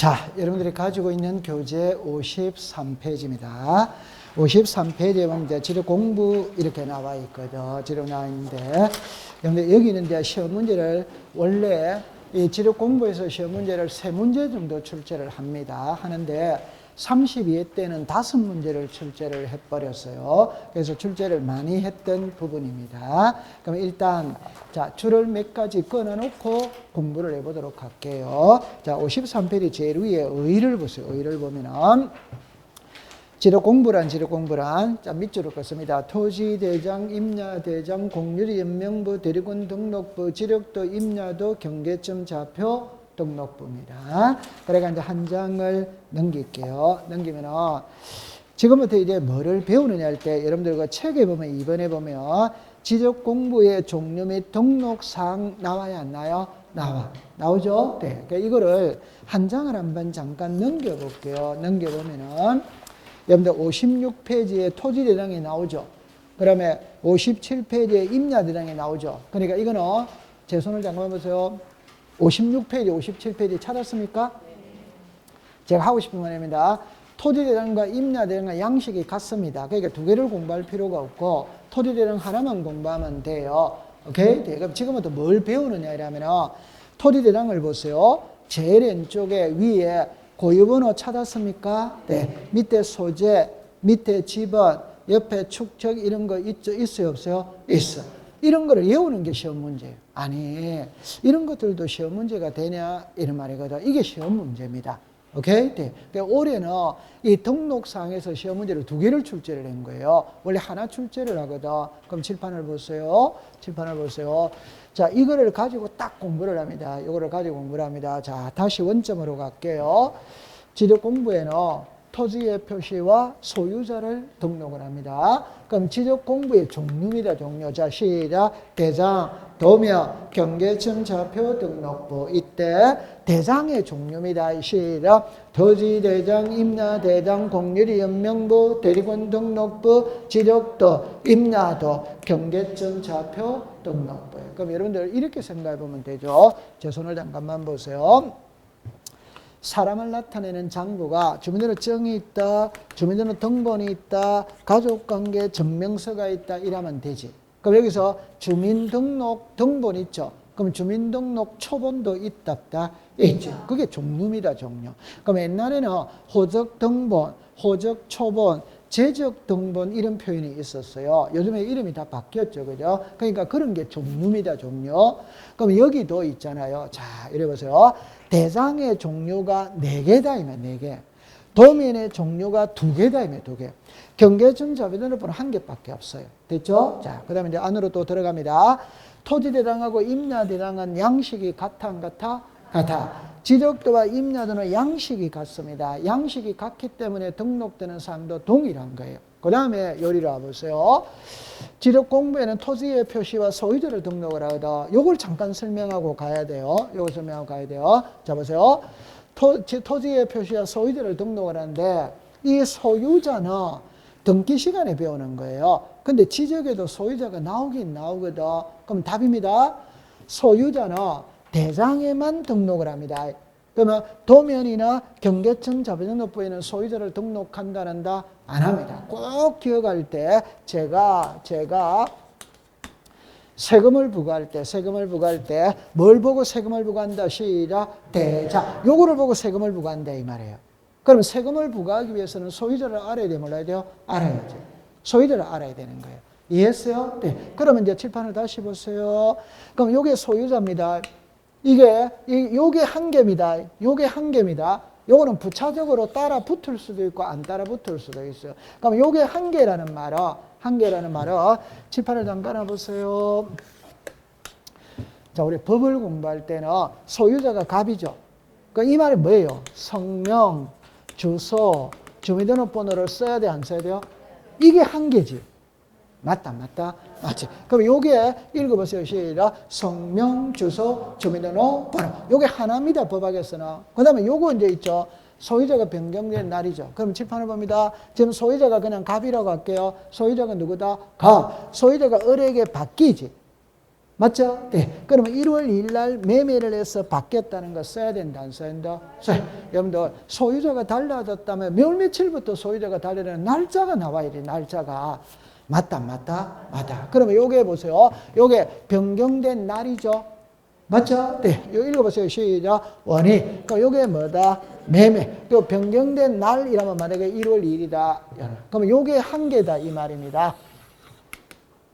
자, 여러분들이 가지고 있는 교재 53페이지입니다. 53페이지에 보면 이제 지력 공부 이렇게 나와 있거든. 지력 나와 있는데, 근데 여기는 이제 시험 문제를 원래 이 지력 공부에서 시험 문제를 3문제 정도 출제를 합니다. 하는데 32회 때는 5문제를 출제를 해버렸어요. 그래서 출제를 많이 했던 부분입니다. 그럼 일단 자 줄을 몇 가지 끊어놓고 공부를 해보도록 할게요. 자 53페이지 제일 위에 의의를 보세요. 의의를 보면은 지력 공부란 자 밑줄을 긋습니다. 토지대장, 임야대장, 공유리연명부, 대리군 등록부, 지력도, 임야도, 경계점, 좌표, 등록부입니다. 그래가 이제 한 장을 넘길게요. 넘기면은 지금부터 이제 뭐를 배우느냐 할 때 여러분들 그 책에 보면 2번에 보면 지적 공부의 종류 및 등록사항 나와야 안 나요? 나오죠? 네. 그러니까 이거를 한 장을 한번 잠깐 넘겨볼게요. 넘겨보면은 여러분들 56페이지에 토지대장이 나오죠. 그다음에 57페이지에 임야대장이 나오죠. 그러니까 이거는 제 손을 잠깐만 보세요. 56페이지, 57페이지 찾았습니까? 제가 하고 싶은 말입니다. 토지대장과 임야대장과 양식이 같습니다. 그러니까 두 개를 공부할 필요가 없고 토지대장 하나만 공부하면 돼요. 오케이? 네, 그럼 지금부터 뭘 배우느냐 이러면 토지대장을 보세요. 제일 왼쪽에 위에 고유번호 찾았습니까? 네. 밑에 소재, 밑에 지번, 옆에 축적 이런 거 있어요? 없어요? 있어. 이런 거를 외우는 게 시험 문제예요. 아니, 이런 것들도 시험 문제가 되냐? 이런 말이거든. 이게 시험 문제입니다. 오케이? 네. 그러니까 올해는 이 등록사항에서 시험 문제를 2개를 출제를 한 거예요. 원래 하나 출제를 하거든. 그럼 칠판을 보세요. 칠판을 보세요. 자, 이거를 가지고 딱 공부를 합니다. 이거를 가지고 공부를 합니다. 자, 다시 원점으로 갈게요. 지적 공부에는 토지의 표시와 소유자를 등록을 합니다. 그럼 지적 공부의 종류입니다. 종류. 자, 시작. 대장, 도면, 경계점, 좌표, 등록부. 이때 대장의 종류입니다. 시작. 토지대장, 임야대장, 공유리 연명부, 대리권 등록부, 지적도, 임야도, 경계점, 좌표, 등록부. 그럼 여러분들 이렇게 생각해 보면 되죠. 제 손을 잠깐만 보세요. 사람을 나타내는 장부가 주민등록증이 있다, 주민등록 등본이 있다, 가족관계 증명서가 있다 이러면 되지. 그럼 여기서 주민등록 등본 있죠. 그럼 주민등록 초본도 있다 없다? 있죠. 그게 종류입니다. 종류. 그럼 옛날에는 호적 등본, 호적 초본, 재적 등본 이런 표현이 있었어요. 요즘에 이름이 다 바뀌었죠. 그죠? 그러니까 그런 게 종류입니다. 종류. 그럼 여기도 있잖아요. 자, 이래 보세요. 대장의 종류가 4개다. 4개. 도면의 종류가 2개다. 2개. 경계점 자비등록부는 1개밖에 없어요. 됐죠? 자, 그 다음에 이제 안으로 또 들어갑니다. 토지대장하고 임야대장은 양식이 같아, 안 같아? 같아. 지적도와 임야도는 양식이 같습니다. 양식이 같기 때문에 등록되는 사항도 동일한 거예요. 그 다음에 요리로 와보세요. 지적 공부에는 토지의 표시와 소유자를 등록을 하거든. 요걸 잠깐 설명하고 가야 돼요. 요걸 설명하고 가야 돼요. 자, 보세요. 토지의 표시와 소유자를 등록을 하는데 이 소유자는 등기 시간에 배우는 거예요. 근데 지적에도 소유자가 나오긴 나오거든. 그럼 답입니다. 소유자는 대장에만 등록을 합니다. 그러면 도면이나 경계청 자본등록부에는 소유자를 등록한다는다? 안 합니다. 꼭 기억할 때 제가 세금을 부과할 때 뭘 보고 세금을 부과한다? 시작. 대장. 요거를 보고 세금을 부과한다 이 말이에요. 그럼 세금을 부과하기 위해서는 소유자를 알아야 돼요? 몰라야 돼요? 알아야죠. 소유자를 알아야 되는 거예요. 이해했어요? 네. 그러면 이제 칠판을 다시 보세요. 그럼 요게 소유자입니다. 요게 한 개입니다. 요게 한 개입니다. 요거는 부차적으로 따라 붙을 수도 있고 안 따라 붙을 수도 있어요. 그럼 요게 한 개라는 말은 칠판을 잠깐 보세요. 자, 우리 법을 공부할 때는 소유자가 갑이죠. 그러니까 이 말이 뭐예요? 성명, 주소, 주민등록번호를 써야 돼, 안 써야 돼요? 이게 한 개지. 맞다? 맞지? 그럼 요게 읽어보세요. 시작. 성명, 주소, 주민등록번호. 요게 하나입니다. 법학에서는. 그 다음에 요거 이제 있죠. 소유자가 변경된 날이죠. 그럼 칠판을 봅니다. 지금 소유자가 그냥 갑이라고 할게요. 소유자가 누구다? 갑. 소유자가 을에게 바뀌지. 맞죠? 네. 그러면 1월 2일 날 매매를 해서 바뀌었다는 거 써야 된다, 안 써야 된다? 여러분들, 소유자가 달라졌다면 몇 며칠부터 소유자가 달라지는 날짜가 나와야 돼, 날짜가. 맞다, 안 맞다? 맞다. 그러면 요게 보세요. 요게 변경된 날이죠? 맞죠? 네. 요 읽어보세요. 시작. 원이. 그럼 요게 뭐다? 매매. 또 변경된 날이라면 만약에 1월 2일이다. 그러면 요게 한 개다, 이 말입니다.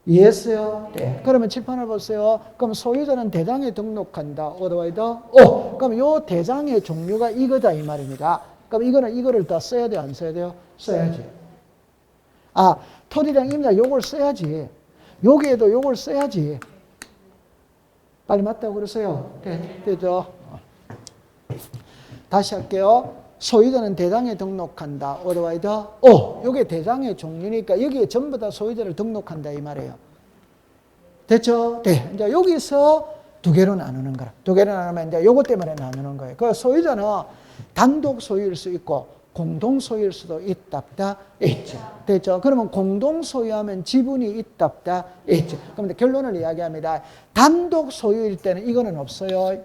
이해했어요? 네. 그러면 칠판을 보세요. 그럼 소유자는 대장에 등록한다. 어드와이더 오. 그럼 요 대장의 종류가 이거다, 이 말입니다. 그럼 이거를 다 써야 돼, 안 써야 돼요? 써야지. 아, 토지장 임자 요걸 써야지. 여기에도 요걸 써야지. 빨리 맞다고 그러세요. 네, 되죠? 다시 할게요. 소유자는 대장에 등록한다. 어드와이더 오. 요게 대장의 종류니까 여기에 전부 다 소유자를 등록한다, 이 말이에요. 됐죠? 네. 이제 여기서 두 개로 나누는 거라. 두 개로 나누면 이제 요것 때문에 나누는 거예요. 그 소유자는 단독 소유일 수 있고 공동 소유일 수도 있답다. 있죠. 됐죠? 그러면 공동 소유하면 지분이 있답다. 있죠. 그럼 결론을 이야기합니다. 단독 소유일 때는 이거는 없어요.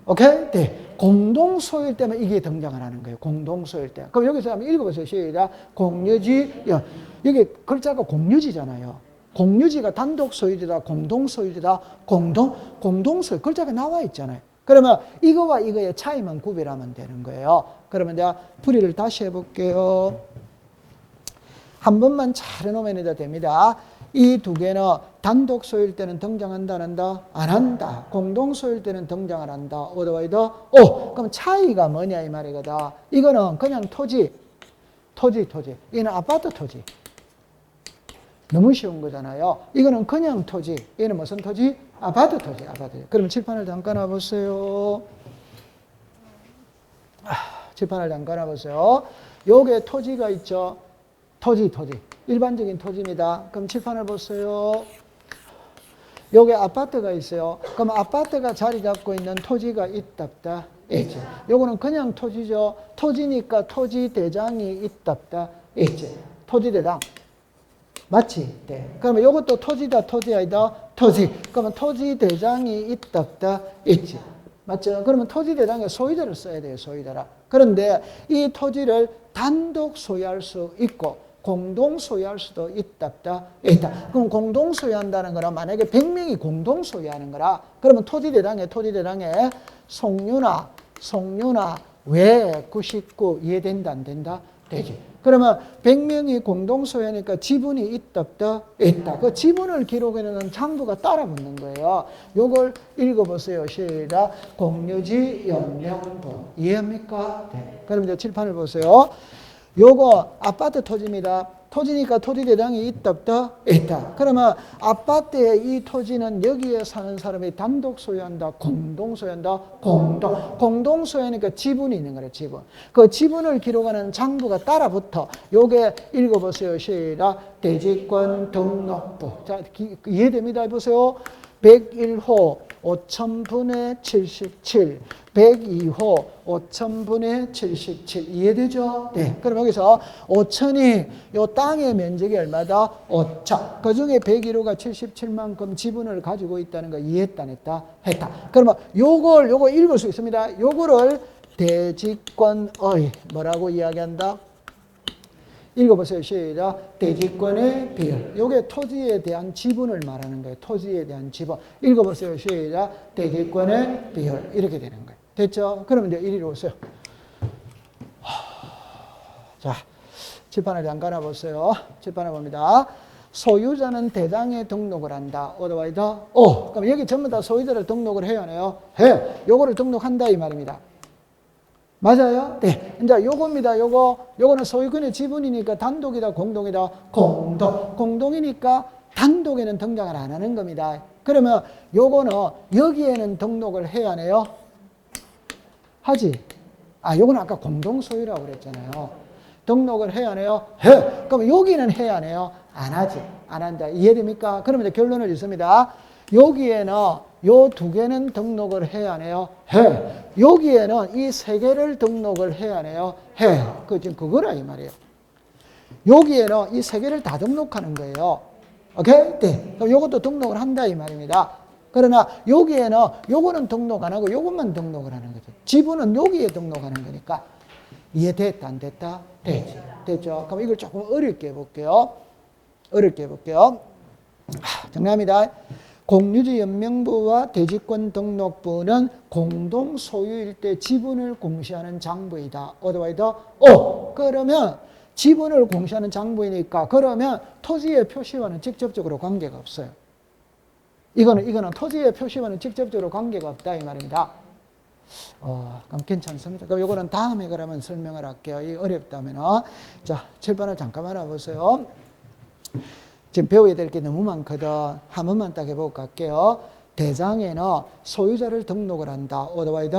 오케이? 네. 공동 소유일 때만 이게 등장을 하는 거예요. 공동 소유일 때. 그럼 여기서 한번 읽어보세요. 시작. 공유지. 여기 글자가 공유지잖아요. 공유지가 단독 소유지다, 공동 소유지다, 공동 소유. 글자가 나와 있잖아요. 그러면 이거와 이거의 차이만 구별하면 되는 거예요. 그러면 내가 풀이를 다시 해볼게요. 한 번만 잘 해놓으면 됩니다. 이 두 개는 단독 소유일 때는 등장한다, 안 한다? 안 한다. 공동 소유일 때는 등장을 한다. 어드와이더 오. 그럼 차이가 뭐냐, 이 말이거든. 이거는 그냥 토지. 이거는 아파트 토지. 너무 쉬운 거잖아요. 이거는 그냥 토지. 얘는 무슨 토지? 아파트 토지. 그러면 칠판을 잠깐 놔보세요. 칠판을 잠깐 놔보세요. 요게 토지가 있죠. 토지. 일반적인 토지입니다. 그럼 칠판을 보세요. 요게 아파트가 있어요. 그럼 아파트가 자리 잡고 있는 토지가 있답다. 있지. 요거는 그냥 토지죠. 토지니까 토지 대장이 있답다. 있지. 토지 대장. 맞지? 네. 그러면 요것도 토지다, 토지 아니다? 토지. 그러면 토지 대장이 있답다. 있지. 맞죠? 그러면 토지 대장에 소유자를 써야 돼요, 소유자라. 그런데 이 토지를 단독 소유할 수 있고 공동 소유할 수도 있답다. 있다. 그럼 공동 소유한다는 거는 만약에 100명이 공동 소유하는 거라. 그러면 토지 대장에 송유나 왜 99 이해된다, 안 된다? 되지. 그러면 100명이 공동 소유하니까 지분이 있답다. 있다. 그 지분을 기록해놓은 장부가 따라 붙는 거예요. 요걸 읽어보세요. 시작. 공유지 연명분. 이해합니까? 네. 그럼 이제 칠판을 보세요. 요거 아파트 토지입니다. 토지니까 토지 대장이 있답다. 있다. 그러면 아파트의 이 토지는 여기에 사는 사람이 단독 소유한다, 공동 소유한다, 공동 소유하니까 지분이 있는 거래, 지분. 그 지분을 기록하는 장부가 따라 붙어. 요게 읽어보세요. 시작. 대지권 등록부. 자, 이해됩니다. 해보세요. 101호 5000분의 77, 102호 5000분의 77. 이해되죠? 네. 그럼 여기서 5000이 요 땅의 면적이 얼마다? 5천. 그 중에 101호가 77만큼 지분을 가지고 있다는 거 이해했다, 안 했다? 했다. 그러면 요거 읽을 수 있습니다. 요거를 대지권의 뭐라고 이야기한다? 읽어보세요. 시작. 대지권의 비율. 이게 토지에 대한 지분을 말하는 거예요. 토지에 대한 지분. 읽어보세요. 시작. 대지권의 비율. 이렇게 되는 거예요. 됐죠? 그러면 이제 이리로 오세요. 자, 칠판을 잠깐 놔보세요. 칠판을 봅니다. 소유자는 대장에 등록을 한다. 어드와이더 오. 그럼 여기 전부 다 소유자를 등록을 해야 하네요. 해. 요거를 등록한다, 이 말입니다. 맞아요? 네. 이제 요겁니다. 요거는 소유권의 지분이니까 단독이다, 공동이다? 공동이니까 단독에는 등장을 안 하는 겁니다. 그러면 요거는 여기에는 등록을 해야 하네요? 하지. 요거는 아까 공동 소유라고 그랬잖아요. 등록을 해야 하네요? 해. 그럼 여기는 해야 하네요? 안 하지. 안 한다. 이해됩니까? 그러면 이제 결론을 읽습니다. 여기에는 요 두 개는 등록을 해야 하네요? 해. 여기에는 이 세 개를 등록을 해야 하네요? 해. 지금 그거라 이 말이에요. 여기에는 이 세 개를 다 등록하는 거예요. 오케이? 네. 그럼 요것도 등록을 한다 이 말입니다. 그러나 여기에는 요거는 등록 안 하고 요것만 등록을 하는 거죠. 지분은 여기에 등록하는 거니까. 이해됐다 안 됐다? 됐죠. 됐죠. 그럼 이걸 조금 어렵게 해볼게요. 어렵게 해볼게요. 정리합니다. 공유지연명부와 대지권 등록부는 공동 소유일 때 지분을 공시하는 장부이다. otherwise, 그러면 지분을 공시하는 장부이니까 그러면 토지의 표시와는 직접적으로 관계가 없어요. 이거는 토지의 표시와는 직접적으로 관계가 없다 이 말입니다. 그럼 괜찮습니다. 그럼 이거는 다음에 그러면 설명을 할게요. 이 어렵다면 자, 7번을 잠깐만 알아보세요. 지금 배워야 될 게 너무 많거든. 한 번만 딱 해보고 갈게요. 대장에는 소유자를 등록을 한다. otherwise,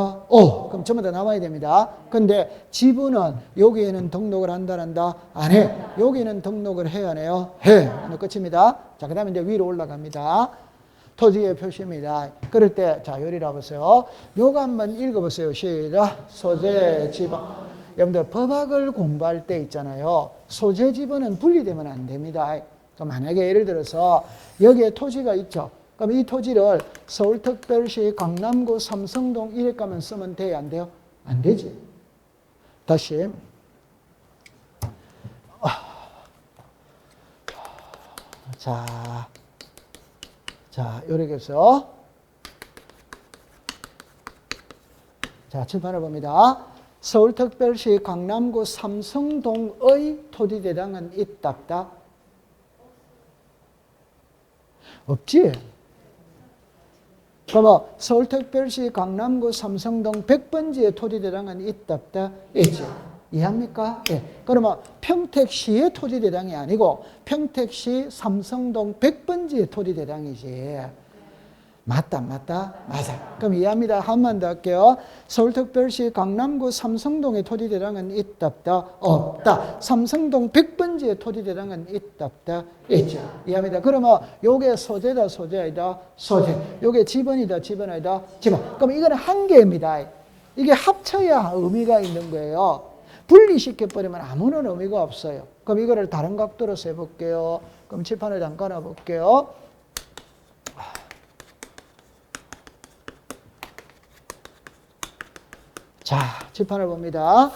그럼 전부 다 나와야 됩니다. 근데 지분은 여기에는 등록을 한다. 안 해. 여기는 등록을 해야 해요. 해. 끝입니다. 자, 그 다음에 이제 위로 올라갑니다. 토지의 표시입니다. 그럴 때, 자, 요리라 보세요. 요거 한번 읽어보세요. 시작. 소재, 지분. 여러분들, 법학을 공부할 때 있잖아요. 소재, 지분은 분리되면 안 됩니다. 만약에 예를 들어서 여기에 토지가 있죠. 그럼 이 토지를 서울특별시 강남구 삼성동 이래 가면 쓰면 돼요? 안 돼요? 안 되지. 다시. 자, 이렇게 해서 자, 칠판을 봅니다. 서울특별시 강남구 삼성동의 토지 대장은 있다 없다? 없지? 그러면 서울특별시 강남구 삼성동 100번지의 토지대장은 있다 없다? 있지. 이해합니까? 예. 그러면 평택시의 토지대장이 아니고 평택시 삼성동 100번지의 토지대장이지. 맞다. 맞아. 그럼 이해합니다. 한 번 더 할게요. 서울특별시 강남구 삼성동의 토지대장은 있다 없다? 없다. 삼성동 100번지의 토지대장은 있다 없다? 있죠. 이해합니다. 그러면 요게 소재다 아니다? 소재. 요게 지번이다 아니다? 지번. 그럼 이거는 한 개입니다. 이게 합쳐야 의미가 있는 거예요. 분리시켜버리면 아무런 의미가 없어요. 그럼 이거를 다른 각도로 세볼게요. 그럼 칠판을 잠깐 놔볼게요. 자, 칠판을 봅니다.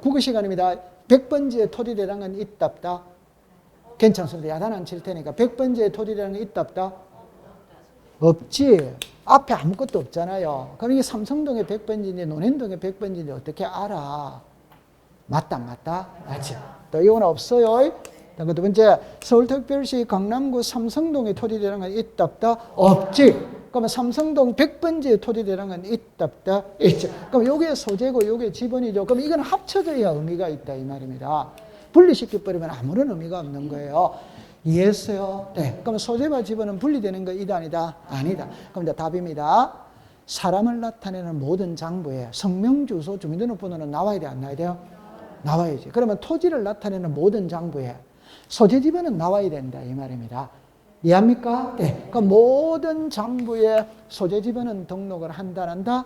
국어 시간입니다. 100번지의 토지대장은 있다 없다? 괜찮습니다. 야단 안 칠 테니까. 100번지의 토지대장은 있다 없다? 없지. 앞에 아무것도 없잖아요. 그럼 이게 삼성동의 100번지인지 논현동의 100번지인지 어떻게 알아? 맞다? 맞지. 또 이거는 없어요. 그 두 번째, 서울특별시 강남구 삼성동의 토지대장은 있다 없다? 없지. 그러면 삼성동 100번지의 토지대장은 있다 없다? 있죠. 그럼 요게 소재고 요게 지분이죠. 그럼 이건 합쳐져야 의미가 있다 이 말입니다. 분리시켜버리면 아무런 의미가 없는 거예요. 이해했어요? 네. 그럼 소재와 지분은 분리되는 거 이다 아니다? 아니다. 그럼 이제 답입니다. 사람을 나타내는 모든 장부에 성명, 주소, 주민등록번호는 나와야 돼? 안 나와야 돼요? 나와야지. 그러면 토지를 나타내는 모든 장부에 소재 지분은 나와야 된다 이 말입니다. 이해합니까? 네. 그 모든 장부에 소재 지분은 등록을 한다.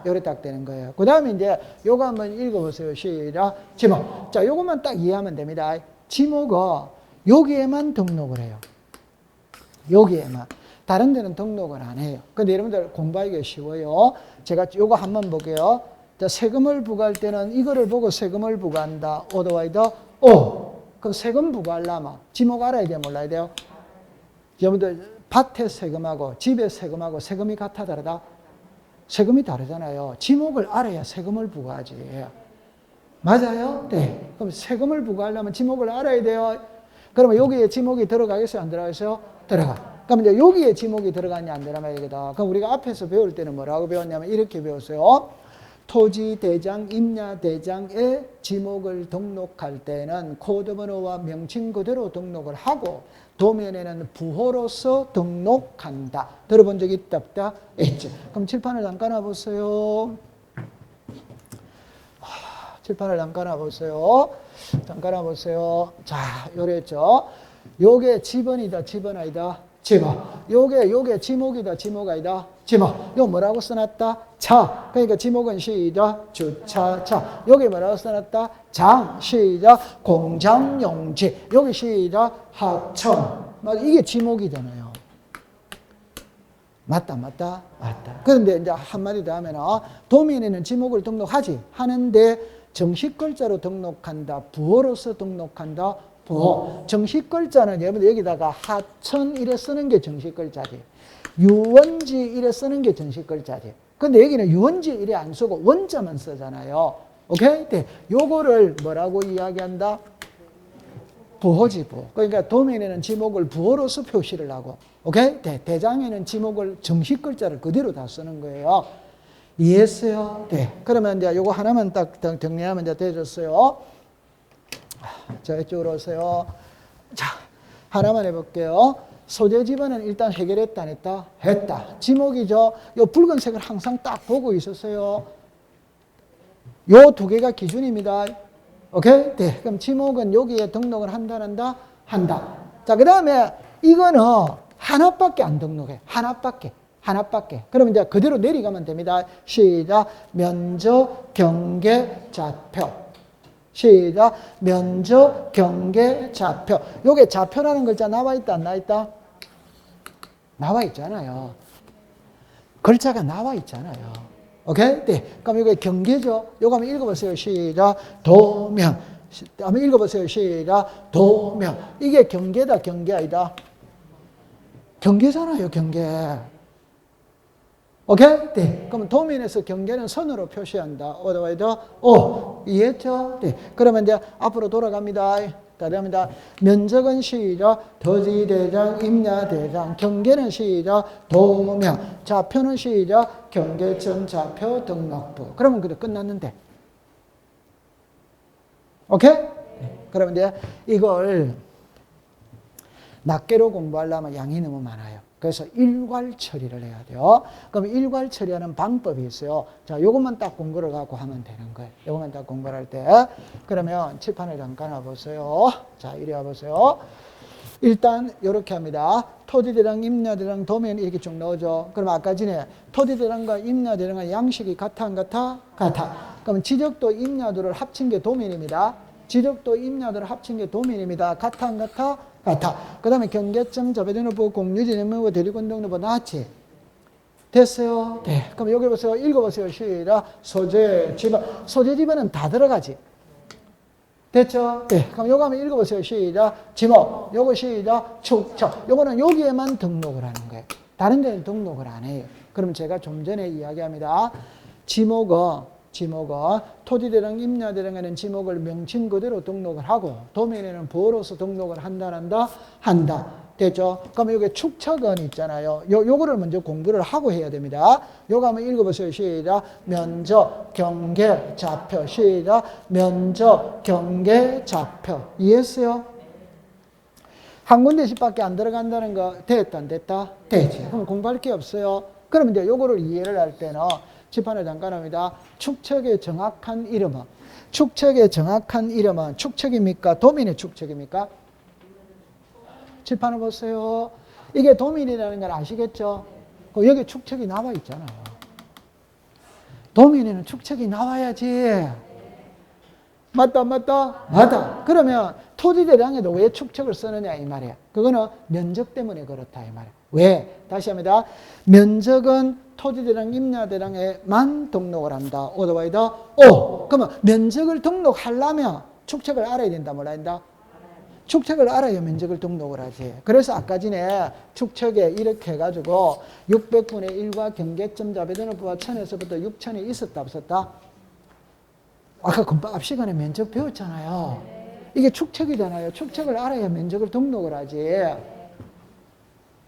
요래 딱 되는 거예요. 그 다음에 이제 요거 한번 읽어보세요. 시작. 지목. 자, 요것만 딱 이해하면 됩니다. 지목은 여기에만 등록을 해요. 여기에만. 다른 데는 등록을 안 해요. 근데 여러분들 공부하기가 쉬워요. 제가 요거 한번 볼게요. 자, 세금을 부과할 때는 이거를 보고 세금을 부과한다. otherwise, 그럼 세금 부과하려면 지목 알아야 돼요? 몰라야 돼요? 여러분들 밭에 세금하고 집에 세금하고 세금이 같아 다르다? 세금이 다르잖아요. 지목을 알아야 세금을 부과하지. 맞아요? 네. 그럼 세금을 부과하려면 지목을 알아야 돼요. 그러면 여기에 지목이 들어가겠어요? 안 들어가겠어요? 들어가. 그럼 이제 여기에 지목이 들어가냐 안 들어가냐 이거다. 그럼 우리가 앞에서 배울 때는 뭐라고 배웠냐면 이렇게 배웠어요. 토지 대장, 임야 대장에 지목을 등록할 때는 코드번호와 명칭 그대로 등록을 하고 도면에는 부호로서 등록한다. 들어본 적 있다 없다? 있지. 그럼 칠판을 잠깐 놔보세요. 칠판을 잠깐 놔보세요. 자, 요랬죠. 요게 지번이다, 지번 아니다? 지목. 요게 지목이다, 지목 아니다. 지목. 요 뭐라고 써놨다? 차. 그러니까 지목은 시작. 주차, 차. 여기 뭐라고 써놨다? 장. 시작. 공장용지. 여기 시작. 하청. 이게 지목이잖아요. 맞다. 그런데 이제 한마디 더 하면, 도면에는 지목을 등록하지. 하는데 정식 글자로 등록한다. 부호로서 등록한다. 부호. 정식 글자는 여러분들 여기다가 하천 이래 쓰는 게 정식 글자지. 유원지 이래 쓰는 게 정식 글자지. 근데 여기는 유원지 이래 안 쓰고 원자만 쓰잖아요. 오케이? 네. 요거를 뭐라고 이야기한다? 부호지, 부호. 그러니까 도면에는 지목을 부호로서 표시를 하고, 오케이? 네. 대장에는 지목을 정식 글자를 그대로 다 쓰는 거예요. 이해했어요? 네. 그러면 이제 요거 하나만 딱 정리하면 이제 되졌어요. 자, 이쪽으로 오세요. 자, 하나만 해볼게요. 소재 지번은 일단 해결했다, 안 했다? 했다. 지목이죠. 요 붉은색을 항상 딱 보고 있었어요. 요 두 개가 기준입니다. 오케이? 네. 그럼 지목은 여기에 등록을 한다, 한다. 자, 그 다음에 이거는 하나밖에 안 등록해. 하나밖에. 그럼 이제 그대로 내려가면 됩니다. 시작. 면적, 경계, 좌표. 시작. 면적, 경계, 좌표. 요게 좌표라는 글자 나와 있다, 안 나와 있다? 나와 있잖아요. 글자가 나와 있잖아요. 오케이? 네. 그럼 이게 경계죠. 요거 한번 읽어보세요. 시작. 도면. 한번 읽어보세요. 시작. 도면. 이게 경계다, 경계 아니다? 경계잖아요, 경계. 오케이? 네. 그러면 도면에서 경계는 선으로 표시한다. 이해했죠? 네. 그러면 이제 앞으로 돌아갑니다. 다릅니다. 면적은 시작. 토지대장, 임야대장. 경계는 시작. 도면. 좌표는 시작. 경계점 좌표 등록부. 그러면 그래 끝났는데. 오케이? 네. 그러면 이제 이걸 낱개로 공부하려면 양이 너무 많아요. 그래서 일괄 처리를 해야 돼요. 그럼 일괄 처리하는 방법이 있어요. 자, 요것만 딱 공부를 갖고 하면 되는 거예요. 요것만 딱 공부를 할 때. 그러면 칠판을 잠깐 와보세요. 자, 이리 와보세요. 일단 이렇게 합니다. 토지대장, 임야대장, 도면 이렇게 쭉 넣어줘. 그럼 아까 전에 토지대장과 임야대장과 양식이 같아, 안 같아? 같아. 그럼 지적도, 임야도를 합친 게 도면입니다. 지적도, 임야도를 합친 게 도면입니다. 같아, 안 같아? 같아. 그 다음에 경계점, 자배등록부, 공유지, 내무부, 대리권등록부 나왔지? 됐어요? 네. 그럼 여기 보세요. 읽어보세요. 시작. 소재, 지번. 소재, 지번은 다 들어가지? 됐죠? 네. 그럼 요거 한번 읽어보세요. 시작. 지목. 요거 시작. 축척. 요거는 여기에만 등록을 하는 거예요. 다른 데는 등록을 안 해요. 그럼 제가 좀 전에 이야기합니다. 지목은 토지대장, 임야대장에는 지목을 명칭 그대로 등록을 하고 도면에는 부호로서 등록을 한다. 됐죠? 그럼 여기 축척은 있잖아요. 요거를 먼저 공부를 하고 해야 됩니다. 요거 한번 읽어보세요. 시작. 면적, 경계, 좌표. 시작. 면적, 경계, 좌표. 이해했어요? 한 군데씩밖에 안 들어간다는 거 됐다, 안 됐다? 되지. 그럼 공부할 게 없어요. 그럼 이제 요거를 이해를 할 때는 칠판을 잠깐 합니다. 축척의 정확한 이름은? 축척입니까? 도면의 축척입니까? 칠판을 보세요. 이게 도면이라는 걸 아시겠죠? 여기 축척이 나와 있잖아요. 도면에는 축척이 나와야지. 맞다. 그러면 토지대장에도 왜 축척을 쓰느냐 이 말이야. 그거는 면적 때문에 그렇다 이 말이야. 왜? 다시 합니다. 면적은 토지대장, 임야대장에만 등록을 한다. 그러면 면적을 등록하려면 축척을 알아야 된다. 몰라야 된다? 축척을 알아야 면적을 등록을 하지. 그래서 아까 전에 축척에 이렇게 해가지고 600분의 1과 경계점 자배등록부가 1000에서부터 6000에 있었다 없었다? 아까 금방 앞 시간에 면적 배웠잖아요. 이게 축척이잖아요. 축척을 알아야 면적을 등록을 하지.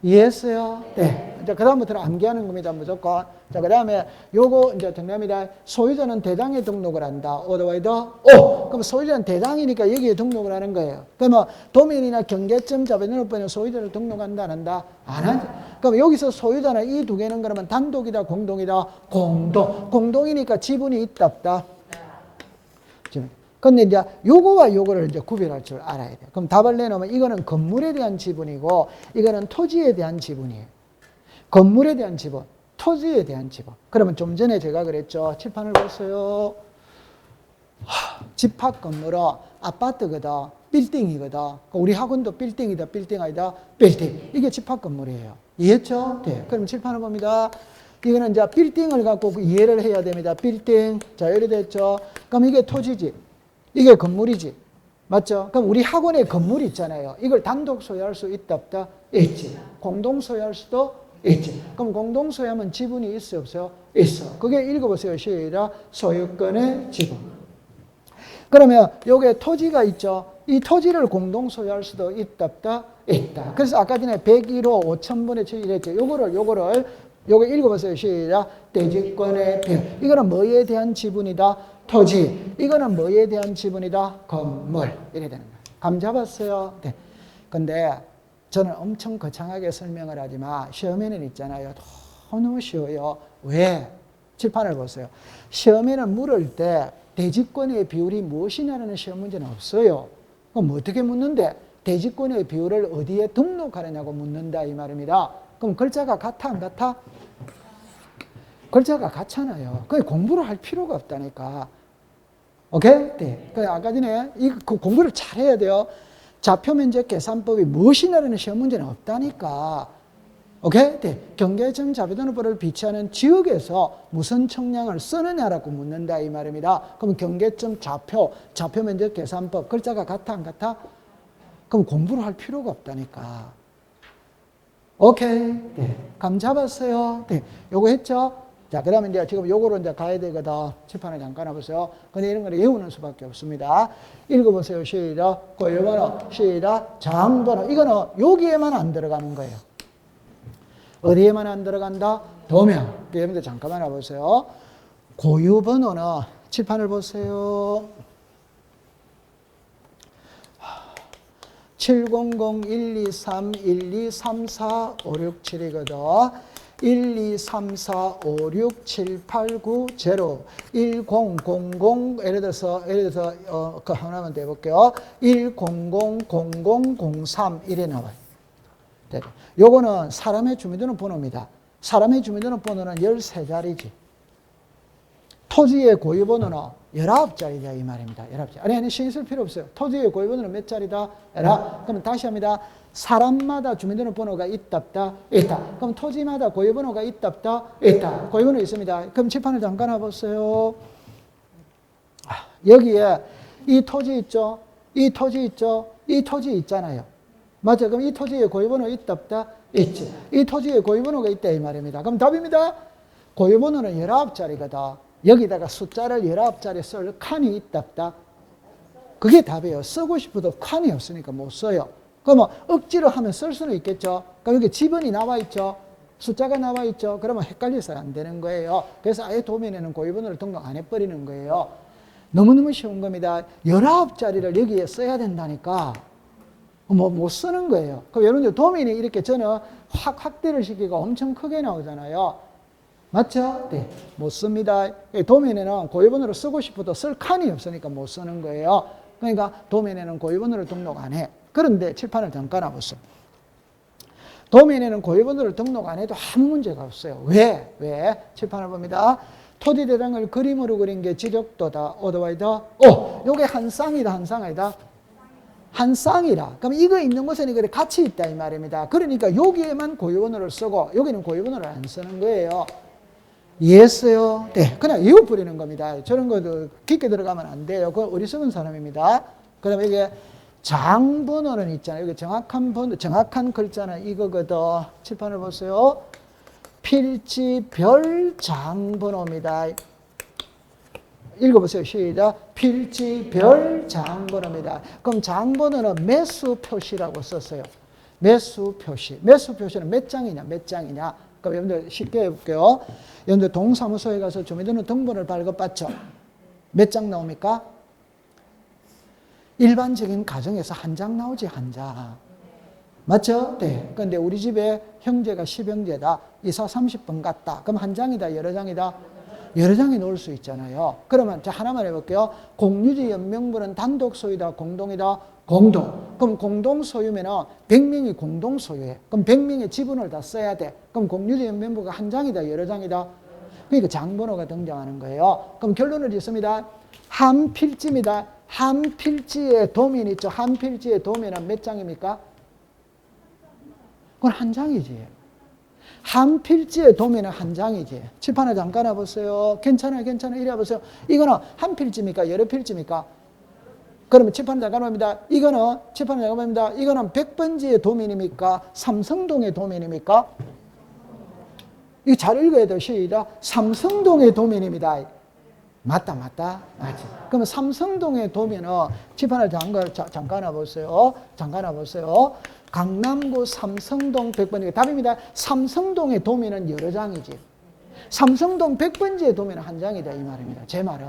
이해했어요? 네. 이제 그다음부터는 암기하는 겁니다. 무조건. 자, 그 다음에 요거 이제 정답입니다. 소유자는 대장에 등록을 한다. 그럼 소유자는 대장이니까 여기에 등록을 하는 거예요. 그러면 도면이나 경계점 자배등록부에는 소유자를 등록한다, 안 한다? 안 하죠. 그럼 여기서 소유자는 이 두 개는 그러면 단독이다, 공동이다? 공동. 공동이니까 지분이 있다, 없다? 근데 이제 요거와 요거를 이제 구별할 줄 알아야 돼요. 그럼 답을 내놓으면 이거는 건물에 대한 지분이고 이거는 토지에 대한 지분이에요. 건물에 대한 지분, 토지에 대한 지분. 그러면 좀 전에 제가 그랬죠. 칠판을 보세요. 집합 건물은 아파트거든, 빌딩이거든. 우리 학원도 빌딩이다, 빌딩 아니다, 빌딩. 이게 집합 건물이에요. 이해했죠? 네. 그럼 칠판을 봅니다. 이거는 이제 빌딩을 갖고 이해를 해야 됩니다. 빌딩. 자, 이래 됐죠? 그럼 이게 토지지. 이게 건물이지. 맞죠? 그럼 우리 학원에 건물이 있잖아요. 이걸 단독 소유할 수 있다, 없다? 있지. 공동 소유할 수도 있지. 그럼 공동 소유하면 지분이 있어, 없어요? 있어. 그게 읽어보세요. 시작. 소유권의 지분. 그러면 여기에 토지가 있죠. 이 토지를 공동 소유할 수도 있다, 없다? 있다. 그래서 아까 전에 101호 5,000분의 7 이랬죠. 요거 읽어보세요. 시작. 대지권의 비율. 이거는 뭐에 대한 지분이다? 토지. 이거는 뭐에 대한 지분이다? 건물. 이래 되는 거예요. 감 잡았어요? 네. 근데 저는 엄청 거창하게 설명을 하지만 시험에는 있잖아요. 너무 쉬워요. 왜? 칠판을 보세요. 시험에는 물을 때 대지권의 비율이 무엇이냐는 시험 문제는 없어요. 그럼 어떻게 묻는데? 대지권의 비율을 어디에 등록하느냐고 묻는다 이 말입니다. 그럼 글자가 같아 안 같아? 글자가 같잖아요. 그게 공부를 할 필요가 없다니까. 오케이? 네. 아까 전에 그 공부를 잘 해야 돼요. 좌표면적 계산법이 무엇이냐는 시험 문제는 없다니까. 오케이? 네. 경계점 자비도노법을 비치하는 지역에서 무슨 청량을 쓰느냐라고 묻는다 이 말입니다. 그럼 경계점 좌표면적 계산법 글자가 같아 안 같아? 그럼 공부를 할 필요가 없다니까. 오케이. 네. 감 잡았어요? 네. 요거 했죠? 자, 그 다음에 이제 지금 요거로 이제 가야 되거든. 칠판에 잠깐 와보세요. 근데 이런 거는 외우는 수밖에 없습니다. 읽어보세요. 시작. 고유번호. 시작. 장번호. 이거는 여기에만 안 들어가는 거예요. 어디에만 안 들어간다? 도면. 여러분들 잠깐만 와보세요. 고유번호는 칠판을 보세요. 700-123-1234-567이거든. 1, 2, 3, 4, 5, 6, 7, 8, 9, 0, 1, 0, 0, 0, 예를 들어서, 그 하나만 더 해볼게요. 1, 0, 0, 0, 0, 0, 3, 이래 나와요. 요거는 사람의 주민등록번호입니다. 사람의 주민등록번호는 13자리지. 토지의 고유번호는 19자리다 이 말입니다. 19자리. 아니, 신경 쓸 필요 없어요. 토지의 고유번호는 몇 자리다? 19. 그럼 다시 합니다. 사람마다 주민등록번호가 있다, 없다? 있다. 그럼 토지마다 고유번호가 있다, 없다? 있다. 고유번호 있습니다. 그럼 칠판을 잠깐 와보세요. 여기에 이 토지 있죠? 이 토지 있죠? 이 토지 있잖아요. 맞죠? 그럼 이 토지에 고유번호 있다, 없다? 있지. 이 토지에 고유번호가 있다 이 말입니다. 그럼 답입니다. 고유번호는 19자리거든. 여기다가 숫자를 19자리 쓸 칸이 있다, 없다? 그게 답이에요. 쓰고 싶어도 칸이 없으니까 못 써요. 그러면 억지로 하면 쓸 수는 있겠죠. 그럼 여기 지번이 나와 있죠. 숫자가 나와 있죠. 그러면 헷갈려서 안 되는 거예요. 그래서 아예 도면에는 고유번호를 등록 안 해버리는 거예요. 너무너무 쉬운 겁니다. 19자리를 여기에 써야 된다니까. 못 쓰는 거예요. 그럼 여러분들 도면이 이렇게 저는 확대를 시키고 엄청 크게 나오잖아요. 맞죠? 네. 못 씁니다. 도면에는 고유번호를 쓰고 싶어도 쓸 칸이 없으니까 못 쓰는 거예요. 그러니까 도면에는 고유번호를 등록 안 해. 그런데 칠판을 잠깐 와보세요. 도면에는 고유번호를 등록 안 해도 아무 문제가 없어요. 왜? 칠판을 봅니다. 토지 대장을 그림으로 그린 게 지적도다. 어드와이다. 요게 한 쌍이다. 한 쌍 아니다. 한 쌍이라. 그럼 이거 있는 곳은 이거 같이 있다 이 말입니다. 그러니까 여기에만 고유번호를 쓰고 여기는 고유번호를 안 쓰는 거예요. 이해했어요? 네. 그냥 이어버리는 겁니다. 저런 것도 깊게 들어가면 안 돼요. 그건 어리석은 사람입니다. 그 다음에 이게 장번호는 있잖아요. 여기 정확한 글자는 이거거든. 칠판을 보세요. 필지별 장번호입니다. 읽어보세요. 시작. 필지별 장번호입니다. 그럼 장번호는 매수 표시라고 썼어요. 매수 표시. 매수 표시는 몇 장이냐, 몇 장이냐. 그럼 여러분들 쉽게 해볼게요. 여러분들 동사무소에 가서 주민등록 등본을 발급받죠. 몇 장 나옵니까? 일반적인 가정에서 한 장 나오지, 한 장. 맞죠? 네. 근데 우리 집에 형제가 10형제다. 이사 30번 갔다. 그럼 한 장이다, 여러 장이다? 여러 장에 놓을 수 있잖아요. 그러면 자, 하나만 해볼게요. 공유지 연명부는 단독 소유다, 공동이다, 공동. 그럼 공동 소유면은 100명이 공동 소유해. 그럼 100명의 지분을 다 써야 돼. 그럼 공유지 연명부가 한 장이다, 여러 장이다. 그러니까 장번호가 등장하는 거예요. 그럼 결론을 짓습니다. 한 필지입니다. 한 필지의 도면 있죠. 한 필지의 도면은 몇 장입니까? 그건 한 장이지. 한 필지의 도면은 한 장이지. 칠판에 잠깐 와보세요. 괜찮아요, 괜찮아요. 이래 보세요. 이거는 한 필지입니까? 여러 필지입니까? 그러면 칠판에 잠깐 봅니다. 이거는, 칠판에 잠깐 봅니다. 이거는 100번지의 도면입니까? 삼성동의 도면입니까? 이거 잘 읽어야 돼요. 시작. 삼성동의 도면입니다. 맞다, 맞다. 맞지. 그러면 삼성동의 도면은 칠판에 잠깐 와보세요. 잠깐 와보세요. 강남구 삼성동 100번지 답입니다. 삼성동의 도면은 여러 장이지. 삼성동 100번지의 도면은 한 장이다 이 말입니다. 제 말은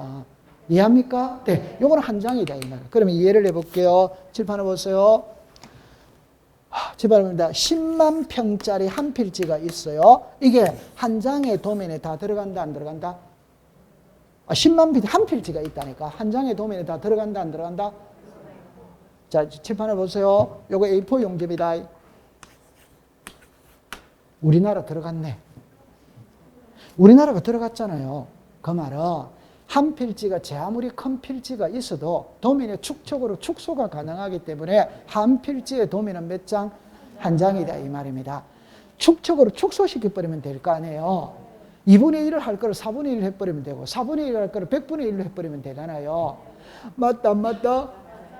이해합니까? 네, 요거는 한 장이다 이 말. 그러면 이해를 해볼게요. 칠판을 보세요. 칠판입니다. 10만 평짜리 한 필지가 있어요. 이게 한 장의 도면에 다 들어간다 안 들어간다? 10만 필지 한 필지가 있다니까. 한 장의 도면에 다 들어간다 안 들어간다? 자, 칠판을 보세요. 요거 A4 용지입니다. 우리나라 들어갔네. 우리나라가 들어갔잖아요. 그 말은 한 필지가 제 아무리 큰 필지가 있어도 도면의 축적으로 축소가 가능하기 때문에 한 필지의 도면은 몇 장? 한 장이다 이 말입니다. 축적으로 축소시켜버리면 될 거 아니에요. 2분의 1을 할 거를 4분의 1을 해버리면 되고 4분의 1을 할 거를 100분의 1로 해버리면 되잖아요. 맞다 안 맞다?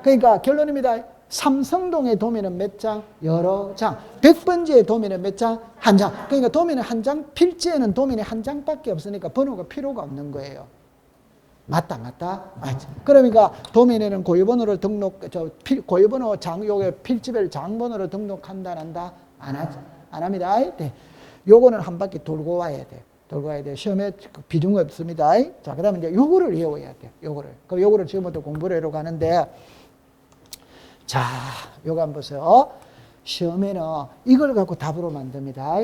그러니까 결론입니다. 삼성동의 도면은 몇 장? 여러 장. 100번지의 도면은 몇 장? 한 장. 그러니까 도면은 한 장, 필지에는 도면이 한 장밖에 없으니까 번호가 필요가 없는 거예요. 맞다, 맞다? 맞지. 그러니까 도면에는 고유번호를 고유번호 요게 필지별 장번호를 등록한다, 안 한다? 안 하지. 안 합니다. 네. 요거는 한 바퀴 돌고 와야 돼. 돌고 와야 돼. 시험에 비중 없습니다. 자, 그 다음에 이제 요거를 외워야 돼. 요거를. 그럼 요거를 지금부터 공부를 하러 가는데, 자, 요거 한번 보세요. 시험에는 이걸 갖고 답으로 만듭니다.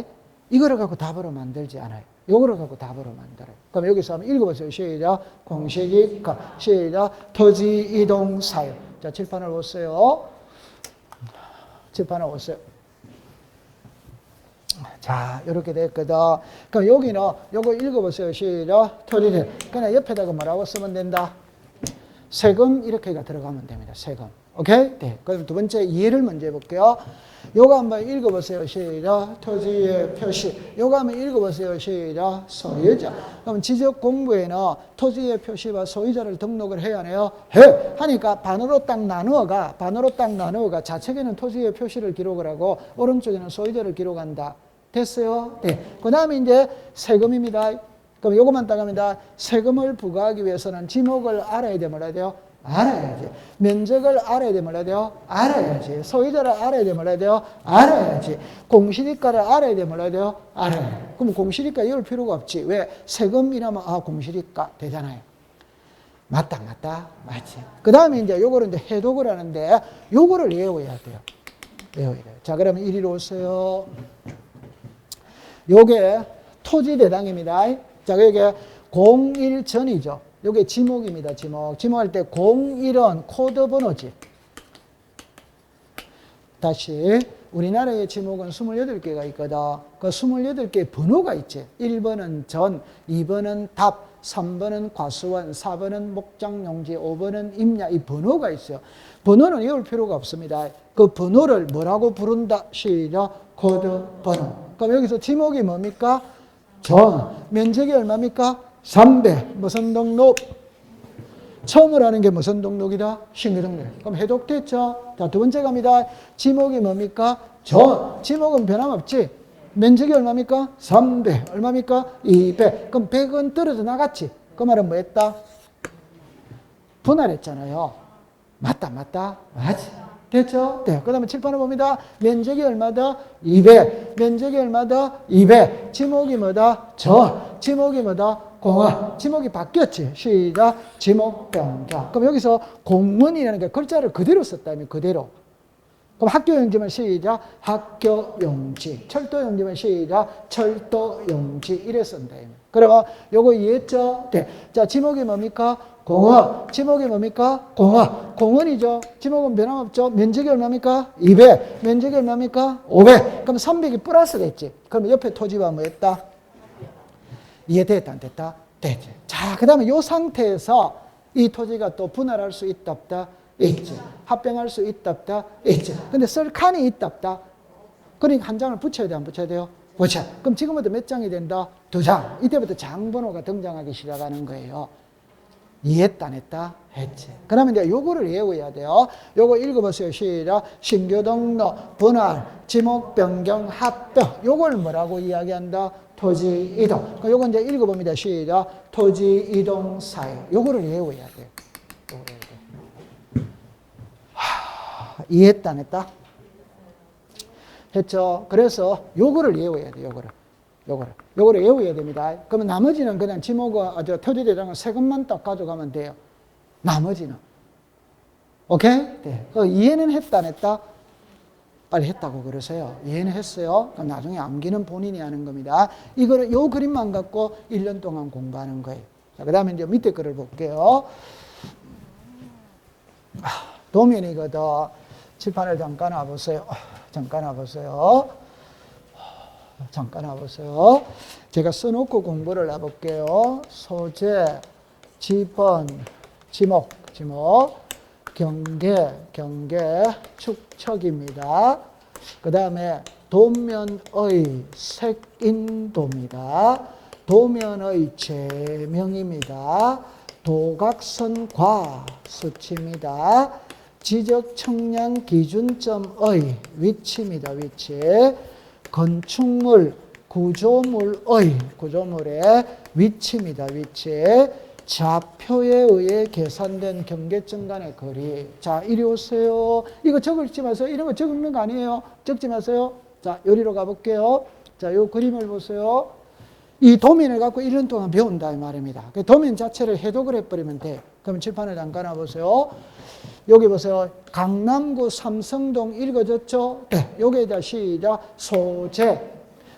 이거를 갖고 답으로 만들지 않아요. 요거를 갖고 답으로 만들어요. 그럼 여기서 한번 읽어보세요. 시작. 공식이, 시작. 토지 이동 사유. 자, 칠판을 보세요. 칠판을 보세요. 자, 이렇게 됐거든. 그럼 여기는 요거 읽어보세요. 시작. 토지. 그냥 옆에다가 뭐라고 쓰면 된다? 세금 이렇게가 들어가면 됩니다. 세금. 오케이? 네. 그럼 두 번째 이해를 먼저 해볼게요. 요거 한번 읽어보세요. 시작. 토지의 표시. 요거 한번 읽어보세요. 시작. 소유자. 그럼 지적 공부에는 토지의 표시와 소유자를 등록을 해야 하네요. 해. 하니까 반으로 딱 나누어가 좌측에는 토지의 표시를 기록을 하고 오른쪽에는 소유자를 기록한다. 됐어요? 네. 그 다음에 이제 세금입니다. 그럼 요것만 딱 합니다. 세금을 부과하기 위해서는 지목을 알아야 돼, 뭐라 해야 돼요? 알아야지. 면적을 알아야 돼, 뭐라 돼요? 알아야지. 소유자를 알아야 돼, 뭐라 돼요? 알아야지. 공시지가를 알아야 돼, 뭐라 돼요? 알아야. 그럼 공시지가 이럴 필요가 없지. 왜? 세금이라면 공시지가 되잖아요. 맞다, 맞지. 그 다음에 이제 요거를 이제 해독을 하는데 요거를 외워야 돼요. 외워야 돼요. 자, 그러면 이리로 오세요. 요게 토지 대당입니다. 자, 여기 01 전이죠. 요게 지목입니다. 지목할 때 01은 코드 번호지. 다시 우리나라의 지목은 28개가 있거든. 그 28개의 번호가 있지. 1번은 전, 2번은 답, 3번은 과수원, 4번은 목장용지, 5번은 임야. 이 번호가 있어요. 번호는 외울 필요가 없습니다. 그 번호를 뭐라고 부른다? 시작. 코드 번호. 그럼 여기서 지목이 뭡니까? 전. 면적이 얼마입니까? 300. 무슨 등록? 처음으로 하는 게 무슨 등록이다? 신규 등록. 그럼 해독됐죠? 자, 두 번째 갑니다. 지목이 뭡니까? 전. 지목은 변함없지. 면적이 얼마입니까? 300. 얼마입니까? 200. 그럼 100은 떨어져 나갔지. 그 말은 뭐 했다? 분할했잖아요. 맞다. 맞지. 됐죠? 네. 그 다음에 칠판을 봅니다. 면적이 얼마다? 200. 면적이 얼마다? 200. 지목이 뭐다? 전. 지목이 뭐다? 공원. 지목이 바뀌었지. 시작. 지목 변경. 그럼 여기서 공문이라는 게 글자를 그대로 썼다면 그대로. 그럼 학교 용지면 시작. 학교 용지. 철도 용지면 시작. 철도 용지. 이래 쓴다. 그러면 요거 이해했죠? 네. 자, 지목이 뭡니까? 공원. 지목이 뭡니까? 공원. 공원이죠. 지목은 변함없죠. 면적이 얼마입니까? 200. 면적이 얼마입니까? 500. 그럼 300이 플러스 됐지. 그럼 옆에 토지가 뭐 했다? 이해됐다, 안 됐다? 됐지. 자, 그 다음에 요 상태에서 이 토지가 또 분할할 수 있다, 없다? 있지. 합병할 수 있다, 없다? 있지. 근데 쓸 칸이 있다, 없다? 그러니까 한 장을 붙여야 돼, 안 붙여야 돼요? 붙여. 그럼 지금부터 몇 장이 된다? 2장. 이때부터 장번호가 등장하기 시작하는 거예요. 이해했다, 안 했다? 했지. 그러면 이제 요거를 외워야 돼요. 요거 읽어보세요. 시작. 신규 등록, 분할, 지목 변경, 합병. 요걸 뭐라고 이야기한다? 토지 이동. 요거 이제 읽어봅니다. 시작. 토지 이동 사유. 요거를 외워야 돼요. 이해했다, 안 했다? 했죠. 그래서 요거를 외워야 돼요. 요거를 외워야 됩니다. 그러면 나머지는 그냥 지목과 토지대장은 세금만 딱 가져가면 돼요. 나머지는. 오케이? 네. 이해는 했다, 안 했다? 빨리 했다고 그러세요. 이해는 했어요. 그럼 나중에 암기는 본인이 하는 겁니다. 요 그림만 갖고 1년 동안 공부하는 거예요. 자, 그 다음에 이제 밑에 거를 볼게요. 도면이거든. 칠판을 잠깐 와보세요. 잠깐 와보세요. 제가 써놓고 공부를 해볼게요. 소재, 지번, 지목, 경계, 축척입니다. 그 다음에 도면의 색인도입니다. 도면의 제명입니다. 도각선과 수치입니다. 지적 측량 기준점의 위치입니다. 위치. 건축물, 구조물의 구조물의 위치입니다. 위치. 좌표에 의해 계산된 경계점 간의 거리. 자, 이리 오세요. 이거 적지 마세요. 이런 거 적는 거 아니에요. 적지 마세요. 자, 요리로 가볼게요. 자, 요 그림을 보세요. 이 도면을 갖고 1년 동안 배운다 이 말입니다. 그 도면 자체를 해독을 해버리면 돼. 그럼 칠판을 잠깐 와보세요. 여기 보세요. 강남구 삼성동 읽어졌죠? 네. 요게 시작 소재.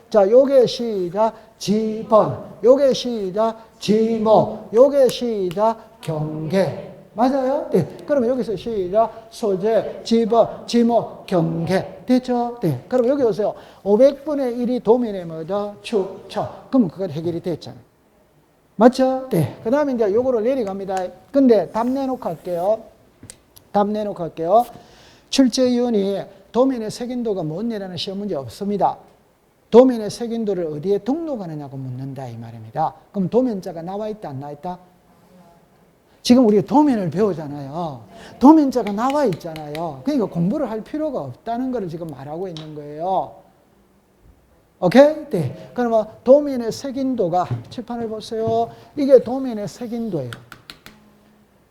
자, 요게 시작 지번. 요게 시작 지목. 요게 시작 경계. 맞아요? 네. 그러면 여기서 시작 소재, 지번, 지목, 경계. 됐죠? 네. 그럼 여기 오세요. 500분의 1이 도면의 뭐다? 축척. 그럼 그건 해결이 됐잖아요. 맞죠? 네. 그 다음에 이제 요거를 내려갑니다. 근데 답 내놓고 할게요. 출제위원이 도면의 색인도가 뭔냐라는 시험 문제 없습니다. 도면의 색인도를 어디에 등록하느냐고 묻는다 이 말입니다. 그럼 도면자가 나와 있다 안 나와 있다? 지금 우리가 도면을 배우잖아요. 도면자가 나와 있잖아요. 그러니까 공부를 할 필요가 없다는 걸 지금 말하고 있는 거예요. 오케이? 네. 그러면 도면의 색인도가 칠판을 보세요. 이게 도면의 색인도예요.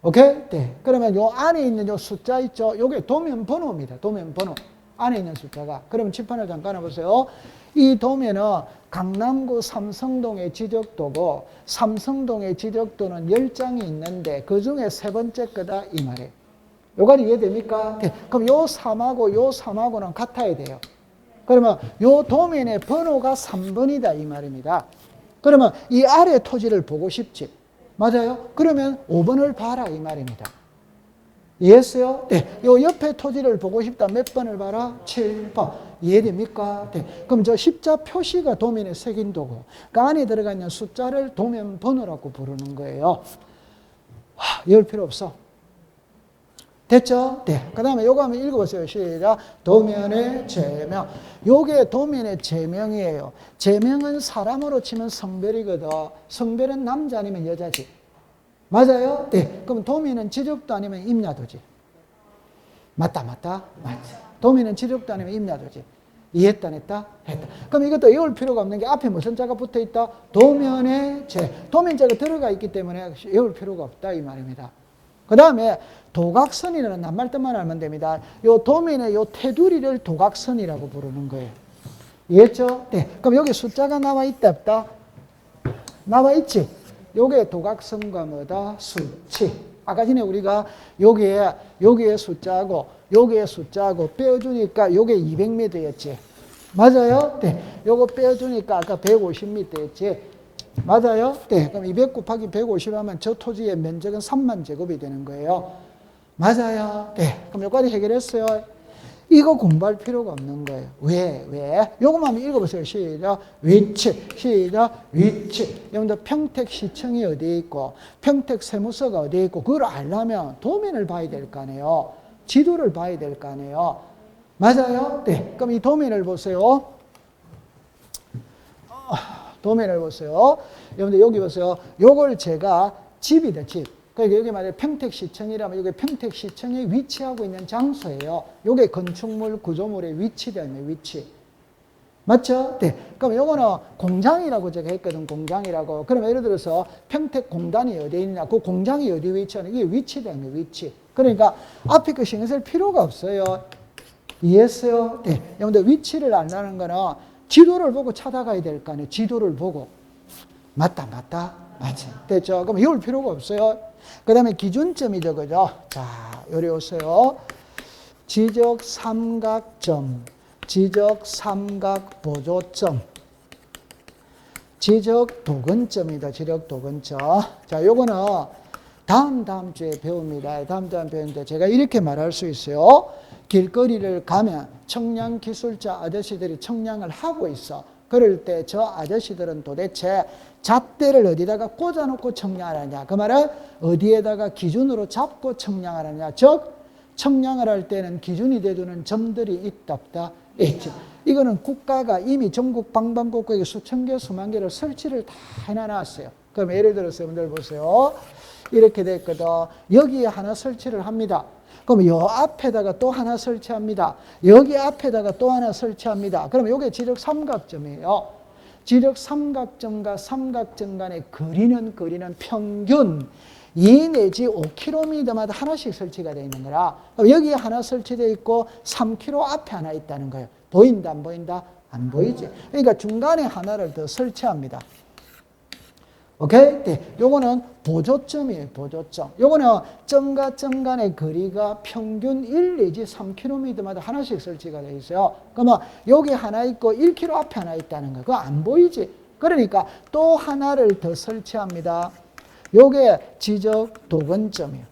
오케이? 네. 그러면 요 안에 있는 요 숫자 있죠? 요게 도면 번호입니다. 도면 번호. 안에 있는 숫자가. 그러면 칠판을 잠깐 보세요. 이 도면은 강남구 삼성동의 지적도고 삼성동의 지적도는 10장이 있는데 그 중에 세 번째 거다 이 말이에요. 요까지 이해됩니까? 네. 그럼 요 3하고는 같아야 돼요. 그러면 요 도면의 번호가 3번이다 이 말입니다. 그러면 이 아래 토지를 보고 싶지. 맞아요? 그러면 5번을 봐라 이 말입니다. 이해했어요? 네. 요 옆에 토지를 보고 싶다. 몇 번을 봐라? 7번. 이해됩니까? 네. 그럼 저 십자 표시가 도면의 색인도고 그 안에 들어가 있는 숫자를 도면 번호라고 부르는 거예요. 외울 필요 없어. 됐죠? 네. 그 다음에 요거 한번 읽어보세요. 시작. 도면의 제명. 요게 도면의 제명이에요. 제명은 사람으로 치면 성별이거든. 성별은 남자 아니면 여자지. 맞아요? 네. 그럼 도면은 지적도 아니면 임야도지. 맞다. 도면은 지적도 아니면 임야도지. 이해했다, 안 했다? 했다. 그럼 이것도 외울 필요가 없는 게 앞에 무슨 자가 붙어 있다? 도면의 제. 도면자가 들어가 있기 때문에 외울 필요가 없다 이 말입니다. 그 다음에 도각선이라는 낱말뜻만 알면 됩니다. 요 도면의 요 테두리를 도각선이라고 부르는 거예요. 이해했죠? 네. 그럼 여기 숫자가 나와 있다, 없다? 나와 있지? 요게 도각선과 뭐다? 수치. 아까 전에 우리가 여기에 숫자하고 여기에 숫자하고 빼어주니까 요게 200m였지. 맞아요? 네. 요거 빼어주니까 아까 150m였지. 맞아요? 네. 그럼 200 곱하기 150 하면 저 토지의 면적은 3만 제곱이 되는 거예요. 맞아요? 네. 그럼 여기까지 해결했어요. 이거 공부할 필요가 없는 거예요. 왜? 요것만 읽어보세요. 시작. 위치. 시작. 위치. 여러분들 평택시청이 어디에 있고 평택세무서가 어디에 있고 그걸 알려면 도면을 봐야 될 거 아니에요. 지도를 봐야 될 거 아니에요. 맞아요? 네. 그럼 이 도면을 보세요. 도면을 보세요. 여러분들 여기 보세요. 요걸 제가 집이다, 집. 그러니까 여기 말해 평택시청이라면 이게 평택시청이 위치하고 있는 장소예요. 요게 건축물, 구조물의 위치라는 위치. 맞죠? 네. 그럼 요거는 공장이라고 제가 했거든, 공장이라고. 그러면 예를 들어서 평택공단이 어디에 있냐, 그 공장이 어디에 위치하냐, 이게 위치라는 위치. 그러니까 앞에 거 신경 쓸 필요가 없어요. 이해했어요? 네. 여러분들 위치를 안다는 거는 지도를 보고 찾아가야 될 거 아니에요. 지도를 보고. 맞다. 맞지. 됐죠? 그럼 이럴 필요가 없어요. 그 다음에 기준점이죠. 그죠? 자, 요리 오세요. 지적 삼각점, 지적 삼각 보조점, 지적 도근점이다. 지적 도근점. 자, 요거는 다음 주에 배웁니다. 다음 주에 배우는데 제가 이렇게 말할 수 있어요. 길거리를 가면 청량기술자 아저씨들이 청량을 하고 있어. 그럴 때 저 아저씨들은 도대체 잣대를 어디다가 꽂아놓고 청량하느냐. 그 말은 어디에다가 기준으로 잡고 청량하느냐. 즉 청량을 할 때는 기준이 되주는 점들이 있다 없다? 있죠. 이거는 국가가 이미 전국 방방곡곡에 수천 개 수만 개를 설치를 다 해놔놨어요. 그럼 예를 들어서 여러분들 보세요. 이렇게 됐거든. 여기에 하나 설치를 합니다. 그럼 요 앞에다가 또 하나 설치합니다. 여기 앞에다가 또 하나 설치합니다. 그럼 요게 지적 삼각점이에요. 지적 삼각점과 삼각점 간의 거리는 평균 2 내지 5km마다 하나씩 설치가 되어 있는 거라. 그럼 여기에 하나 설치되어 있고 3km 앞에 하나 있다는 거예요. 보인다 안 보인다? 안 보이지. 그러니까 중간에 하나를 더 설치합니다. 오케이? 네. 요거는 보조점이에요. 보조점. 요거는 점과 점 간의 거리가 평균 1 내지 3km마다 하나씩 설치가 되어 있어요. 그러면 여기 하나 있고 1km 앞에 하나 있다는 거예요. 그거 안 보이지? 그러니까 또 하나를 더 설치합니다. 요게 지적 도근점이에요.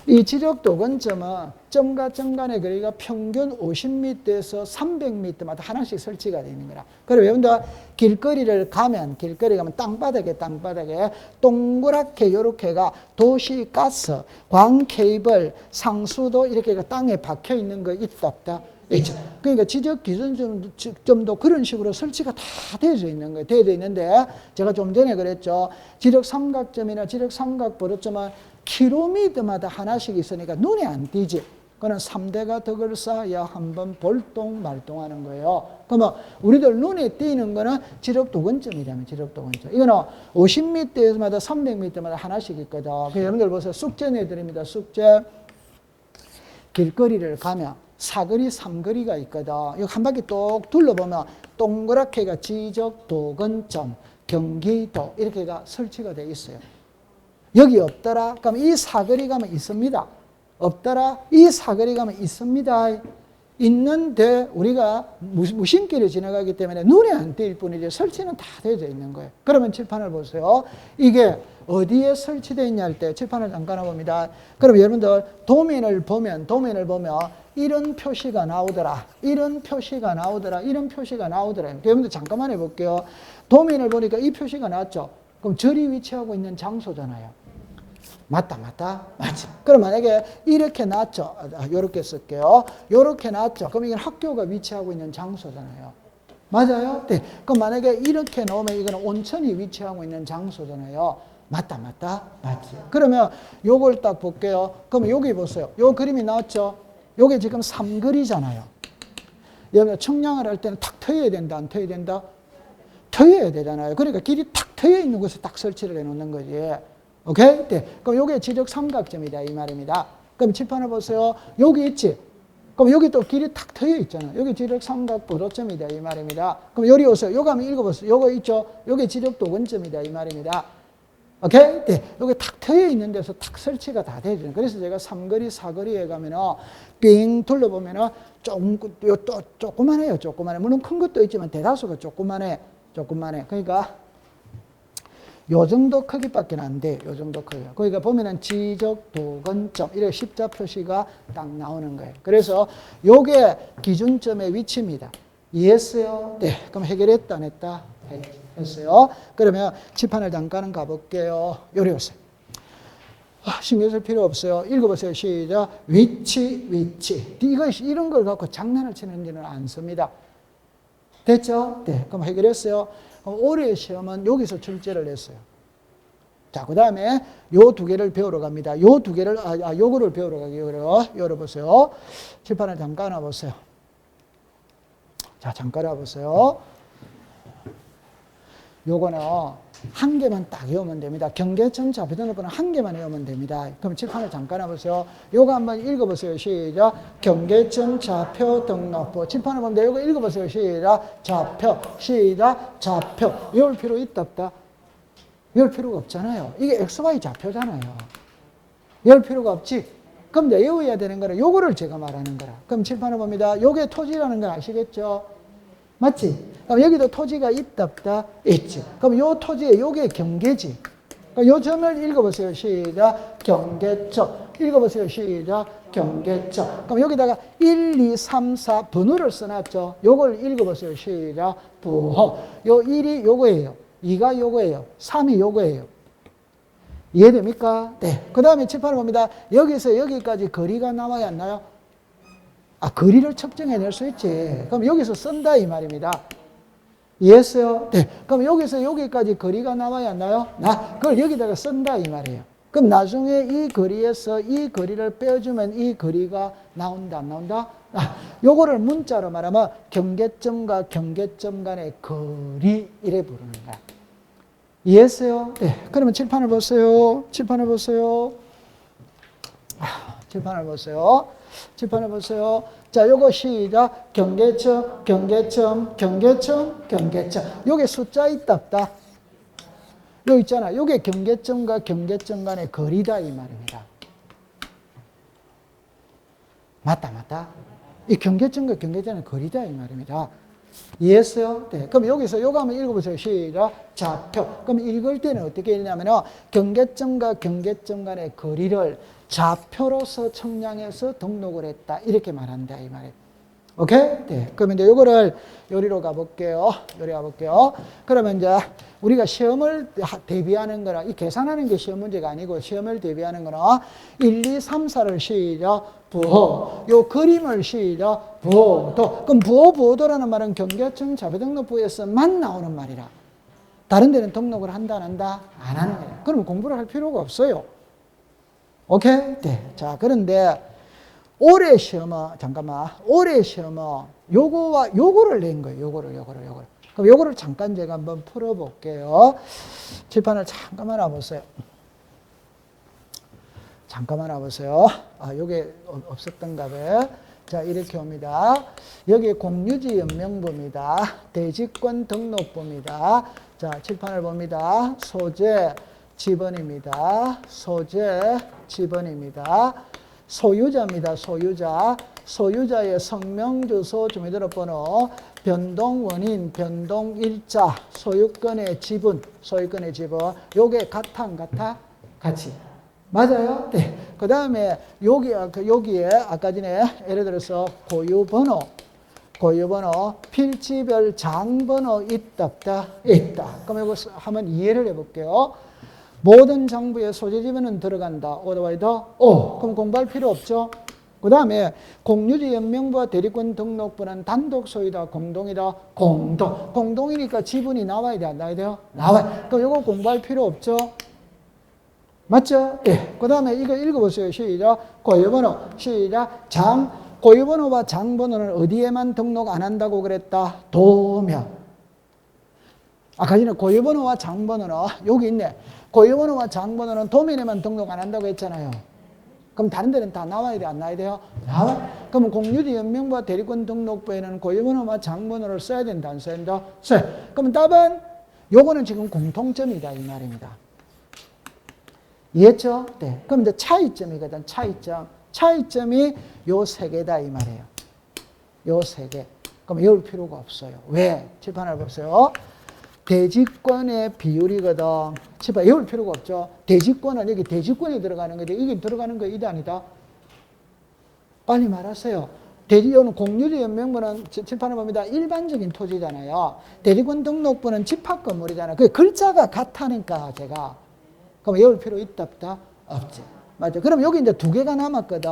이 지적 도근점은 점과 점 간의 거리가 평균 50m에서 300m마다 하나씩 설치가 되어 있는 거라. 그리고 여러분들 길거리를 가면 땅바닥에 동그랗게 요렇게가 도시가스, 광케이블, 상수도 이렇게 땅에 박혀 있는 거 있다 없다? 있죠. 그러니까 지적 기준점도 그런 식으로 설치가 다 되어져 있는 거예요. 되어져 있는데 제가 좀 전에 그랬죠. 지적 삼각점이나 지적 삼각 보조점은 킬로미터마다 하나씩 있으니까 눈에 안 띄지. 그거는 3대가 덕을 쌓아야 한번 볼똥말똥하는 거예요. 그러면 우리들 눈에 띄는 거는 지적 도근점이라면 지적 도근점. 이거는 50m마다 300m마다 하나씩 있거든. 그래서 여러분들 보세요. 숙제 내드립니다. 숙제. 길거리를 가면 사거리, 삼거리가 있거든. 이거 한 바퀴 똑 둘러보면 동그랗게가 지적 도근점, 경기도 이렇게가 설치가 되어 있어요. 여기 없더라? 그럼 이 사거리 가면 있습니다. 없더라? 이 사거리 가면 있습니다. 있는데 우리가 무심길에 지나가기 때문에 눈에 안 띌 뿐이지 설치는 다 되어져 있는 거예요. 그러면 칠판을 보세요. 이게 어디에 설치되어 있냐 할 때 칠판을 잠깐 봅니다. 그럼 여러분들 도면을 보면 이런 표시가 나오더라. 이런 표시가 나오더라. 여러분들 잠깐만 해볼게요. 도면을 보니까 이 표시가 나왔죠. 그럼 절이 위치하고 있는 장소잖아요. 맞다. 맞지. 그럼 만약에 이렇게 놨죠. 요렇게 쓸게요. 요렇게 놨죠. 그럼 이건 학교가 위치하고 있는 장소잖아요. 맞아요? 네. 그럼 만약에 이렇게 놓으면 이거는 온천이 위치하고 있는 장소잖아요. 맞다. 맞지. 그러면 요걸 딱 볼게요. 그럼 여기 보세요. 요 그림이 나왔죠. 요게 지금 삼거리잖아요. 여러분 청량을 할 때는 탁 트여야 된다, 안 트여야 된다? 트여야 되잖아요. 그러니까 길이 탁 트여 있는 곳에 딱 설치를 해 놓는 거지. 오케이? 네. 그럼 요게 지적 삼각점이다 이 말입니다. 그럼 칠판을 보세요. 여기 있지? 그럼 여기 또 길이 탁 트여 있잖아요. 여기 지적 삼각 보조점이다 이 말입니다. 그럼 여기 오세요. 요거 한번 읽어보세요. 요거 있죠? 요게 지적 도근점이다 이 말입니다. 오케이? 네. 여기 탁 트여 있는 데서 탁 설치가 다 되죠. 그래서 제가 삼거리, 사거리에 가면은 빙 둘러보면은 조그만해요. 물론 큰 것도 있지만 대다수가 조그만해. 그러니까 요 정도 크기밖에 안 돼. 요 정도 크기. 그러니까 보면은 지적 도근점 이렇게 십자 표시가 딱 나오는 거예요. 그래서 요게 기준점의 위치입니다. 이해했어요? 네. 그럼 해결했다 안 했다? 했어요. 그러면 칠판을 잠깐 가볼게요. 요리 오세요. 신경 쓸 필요 없어요. 읽어보세요. 시작. 위치. 이런 걸 갖고 장난을 치는 일은 안 씁니다. 됐죠? 네. 그럼 해결했어요. 올해 시험은 여기서 출제를 했어요. 자, 그 다음에 요 두 개를 배우러 갑니다. 요 두 개를, 요거를 배우러 가기로 열어보세요. 칠판을 잠깐 와보세요. 자, 잠깐 와보세요. 요거는 한 개만 딱 외우면 됩니다. 경계점 좌표등록부는 한 개만 외우면 됩니다. 그럼 칠판을 잠깐 와보세요. 요거 한번 읽어보세요. 시작. 경계점 좌표등록부. 칠판을 보면 요거 읽어보세요. 시작. 좌표. 시작. 좌표. 외울 필요 있다 없다? 외울 필요가 없잖아요. 이게 XY 좌표잖아요. 외울 필요가 없지? 그럼 이제 외워야 되는 거는 요거를 제가 말하는 거라. 그럼 칠판을 봅니다. 요게 토지라는 건 아시겠죠? 맞지? 그럼 여기도 토지가 있다 없다? 있지. 그럼 요 토지에 요게 경계지. 그럼 요 점을 읽어보세요. 시작. 경계점. 읽어보세요. 시작. 경계점. 그럼 여기다가 1, 2, 3, 4 번호를 써놨죠. 요걸 읽어보세요. 시작. 부호. 요 1이 요거예요. 2가 요거예요. 3이 요거예요. 이해됩니까? 네. 그 다음에 칠판을 봅니다. 여기서 여기까지 거리가 나와야 안 나요? 거리를 측정해낼 수 있지. 그럼 여기서 쓴다 이 말입니다. 이해했어요? 네. 그럼 여기서 여기까지 거리가 나와야 안 나요? 그걸 여기다가 쓴다 이 말이에요. 그럼 나중에 이 거리에서 이 거리를 빼주면 이 거리가 나온다 안 나온다? 요거를 문자로 말하면 경계점과 경계점 간의 거리 이래 부르는 거야. 이해했어요? 네. 그러면 칠판을 보세요. 칠판을 보세요. 칠판을 보세요. 칠판을 보세요. 자, 요거 시작. 경계점, 경계점, 경계점, 경계점. 요게 숫자 있다 없다? 여기 있잖아. 요게 경계점과 경계점 간의 거리다 이 말입니다. 맞다. 이 경계점과 경계점의 거리다 이 말입니다. 이해했어요? 네. 그럼 여기서 요거 한번 읽어보세요. 시작. 좌표. 그럼 읽을 때는 어떻게 읽냐면요. 경계점과 경계점 간의 거리를 좌표로서 측량해서 등록을 했다. 이렇게 말한다. 이 말이에요. 오케이? 네. 그러면 이제 요거를 요리로 가볼게요. 요리 가볼게요. 그러면 이제 우리가 시험을 대비하는 거라, 이 계산하는 게 시험 문제가 아니고 시험을 대비하는 거나 1, 2, 3, 4를 시작. 부호. 요 그림을 시작. 부호도. 그럼 부호도라는 말은 경계점 자료등록부에서만 나오는 말이라. 다른 데는 등록을 한다, 안 한다? 안 하는 거예요. 그럼 공부를 할 필요가 없어요. 오케이? 네. 자, 그런데 올해 시험은, 잠깐만. 올해 시험은 요거와 요거를 낸 거예요. 요거를. 그럼 요거를 잠깐 제가 한번 풀어볼게요. 칠판을 잠깐만 와보세요. 잠깐만 와보세요. 요게 없었던가 봐요. 자, 이렇게 옵니다. 여기 공유지 연명부입니다. 대지권 등록부입니다. 자, 칠판을 봅니다. 소재, 지번입니다. 소재, 지번입니다. 소유자입니다. 소유자. 소유자의 성명, 주소, 주민등록번호, 변동 원인, 변동 일자, 소유권의 지분, 소유권의 지분. 요게 같아, 안 같아? 같이. 맞아요? 네. 그 다음에 여기에 아까 전에 예를 들어서 고유번호, 필지별 장번호 있다, 없다? 있다. 그럼 이거 한번 이해를 해볼게요. 모든 정부의 소재 지번은 들어간다. 오더와이더 오. 그럼 공부할 필요 없죠? 그 다음에 공유지 연명부와 대리권 등록부는 단독 소유다, 공동이다, 공동. 공동이니까 지분이 나와야 돼, 안 나와야 돼요? 나와요. 그럼 이거 공부할 필요 없죠? 맞죠? 예. 그 다음에 이거 읽어보세요. 시작. 고유번호. 시작. 고유번호와 장번호는 어디에만 등록 안 한다고 그랬다? 도면. 아까 전에 고유번호와 장번호는 여기 있네. 고유번호와 장번호는 도면에만 등록 안 한다고 했잖아요. 그럼 다른 데는 다 나와야 돼, 안 나와야 돼요? 나와. 그럼 공유지 연명부와 대리권 등록부에는 고유번호와 장번호를 써야 된다, 안 써야 된다? 써요. 그럼 답은 요거는 지금 공통점이다 이 말입니다. 이해했죠? 네. 그럼 이제 차이점이거든, 차이점. 차이점이 요 세 개다 이 말이에요. 요 세 개. 그럼 외울 필요가 없어요. 왜? 칠판을 보세요. 대지권의 비율이거든. 봐, 외울 필요가 없죠. 대지권은 여기 대지권이 들어가는 건데 이게 들어가는 거 이다 아니다? 빨리 말하세요. 대지권은 공유지 연명부는 칠판을 봅니다. 일반적인 토지잖아요. 대지권 등록부는 집합 건물이잖아요. 그 글자가 같다니까 제가. 그럼 외울 필요 있다 없다? 없지. 맞죠? 그럼 여기 이제 두 개가 남았거든.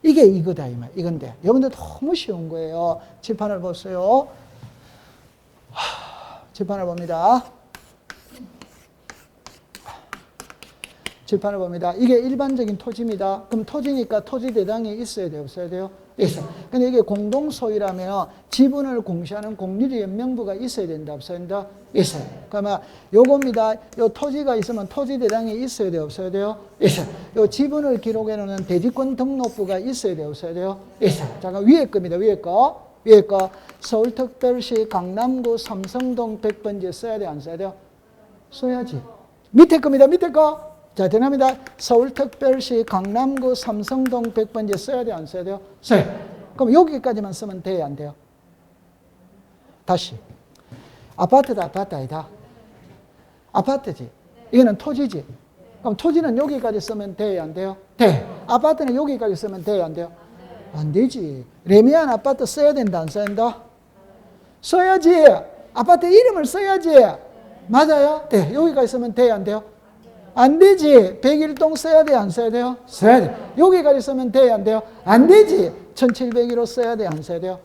이게 이거다 이 말. 이건데 여러분들 너무 쉬운 거예요. 칠판을 보세요. 칠판을 봅니다. 칠판을 봅니다. 이게 일반적인 토지입니다. 그럼 토지니까 토지 대장이 있어야 돼요? 없어야 돼요? 있어요. 근데 이게 공동소유라면 지분을 공시하는 공유지 연명부가 있어야 된다? 없어야 된다? 있어요. 그러면 요겁니다. 요 토지가 있으면 토지 대장이 있어야 돼요? 없어야 돼요? 있어요. 요 지분을 기록해 놓는 대지권 등록부가 있어야 돼요? 없어야 돼요? 있어요. 잠깐 위에 겁니다. 위에 거. 위에 거. 서울특별시 강남구 삼성동 100번지 써야 돼요? 안 써야 돼요? 써야지. 밑에 겁니다. 밑에 거. 자, 대답니다. 서울특별시 강남구 삼성동 100번지 써야 돼요? 안 써야 돼요? 써요. 그럼 여기까지만 쓰면 돼요? 안 돼요? 다시. 아파트다, 아파트 아니다? 아파트지. 이거는 토지지. 그럼 토지는 여기까지 쓰면 돼요? 안 돼요? 돼. 아파트는 여기까지 쓰면 돼요? 안 돼요? 안 되지. 레미안 아파트 써야 된다? 안 써야 된다? 써야지. 아파트 이름을 써야지. 맞아요? 네. 여기까지 쓰면 돼요? 안 돼요? 안 되지. 101동 써야 돼요? 안 써야 돼요? 써야 돼. 여기까지 쓰면 돼요? 안 돼요? 안 되지. 1701호 써야 돼요? 안 써야 돼요?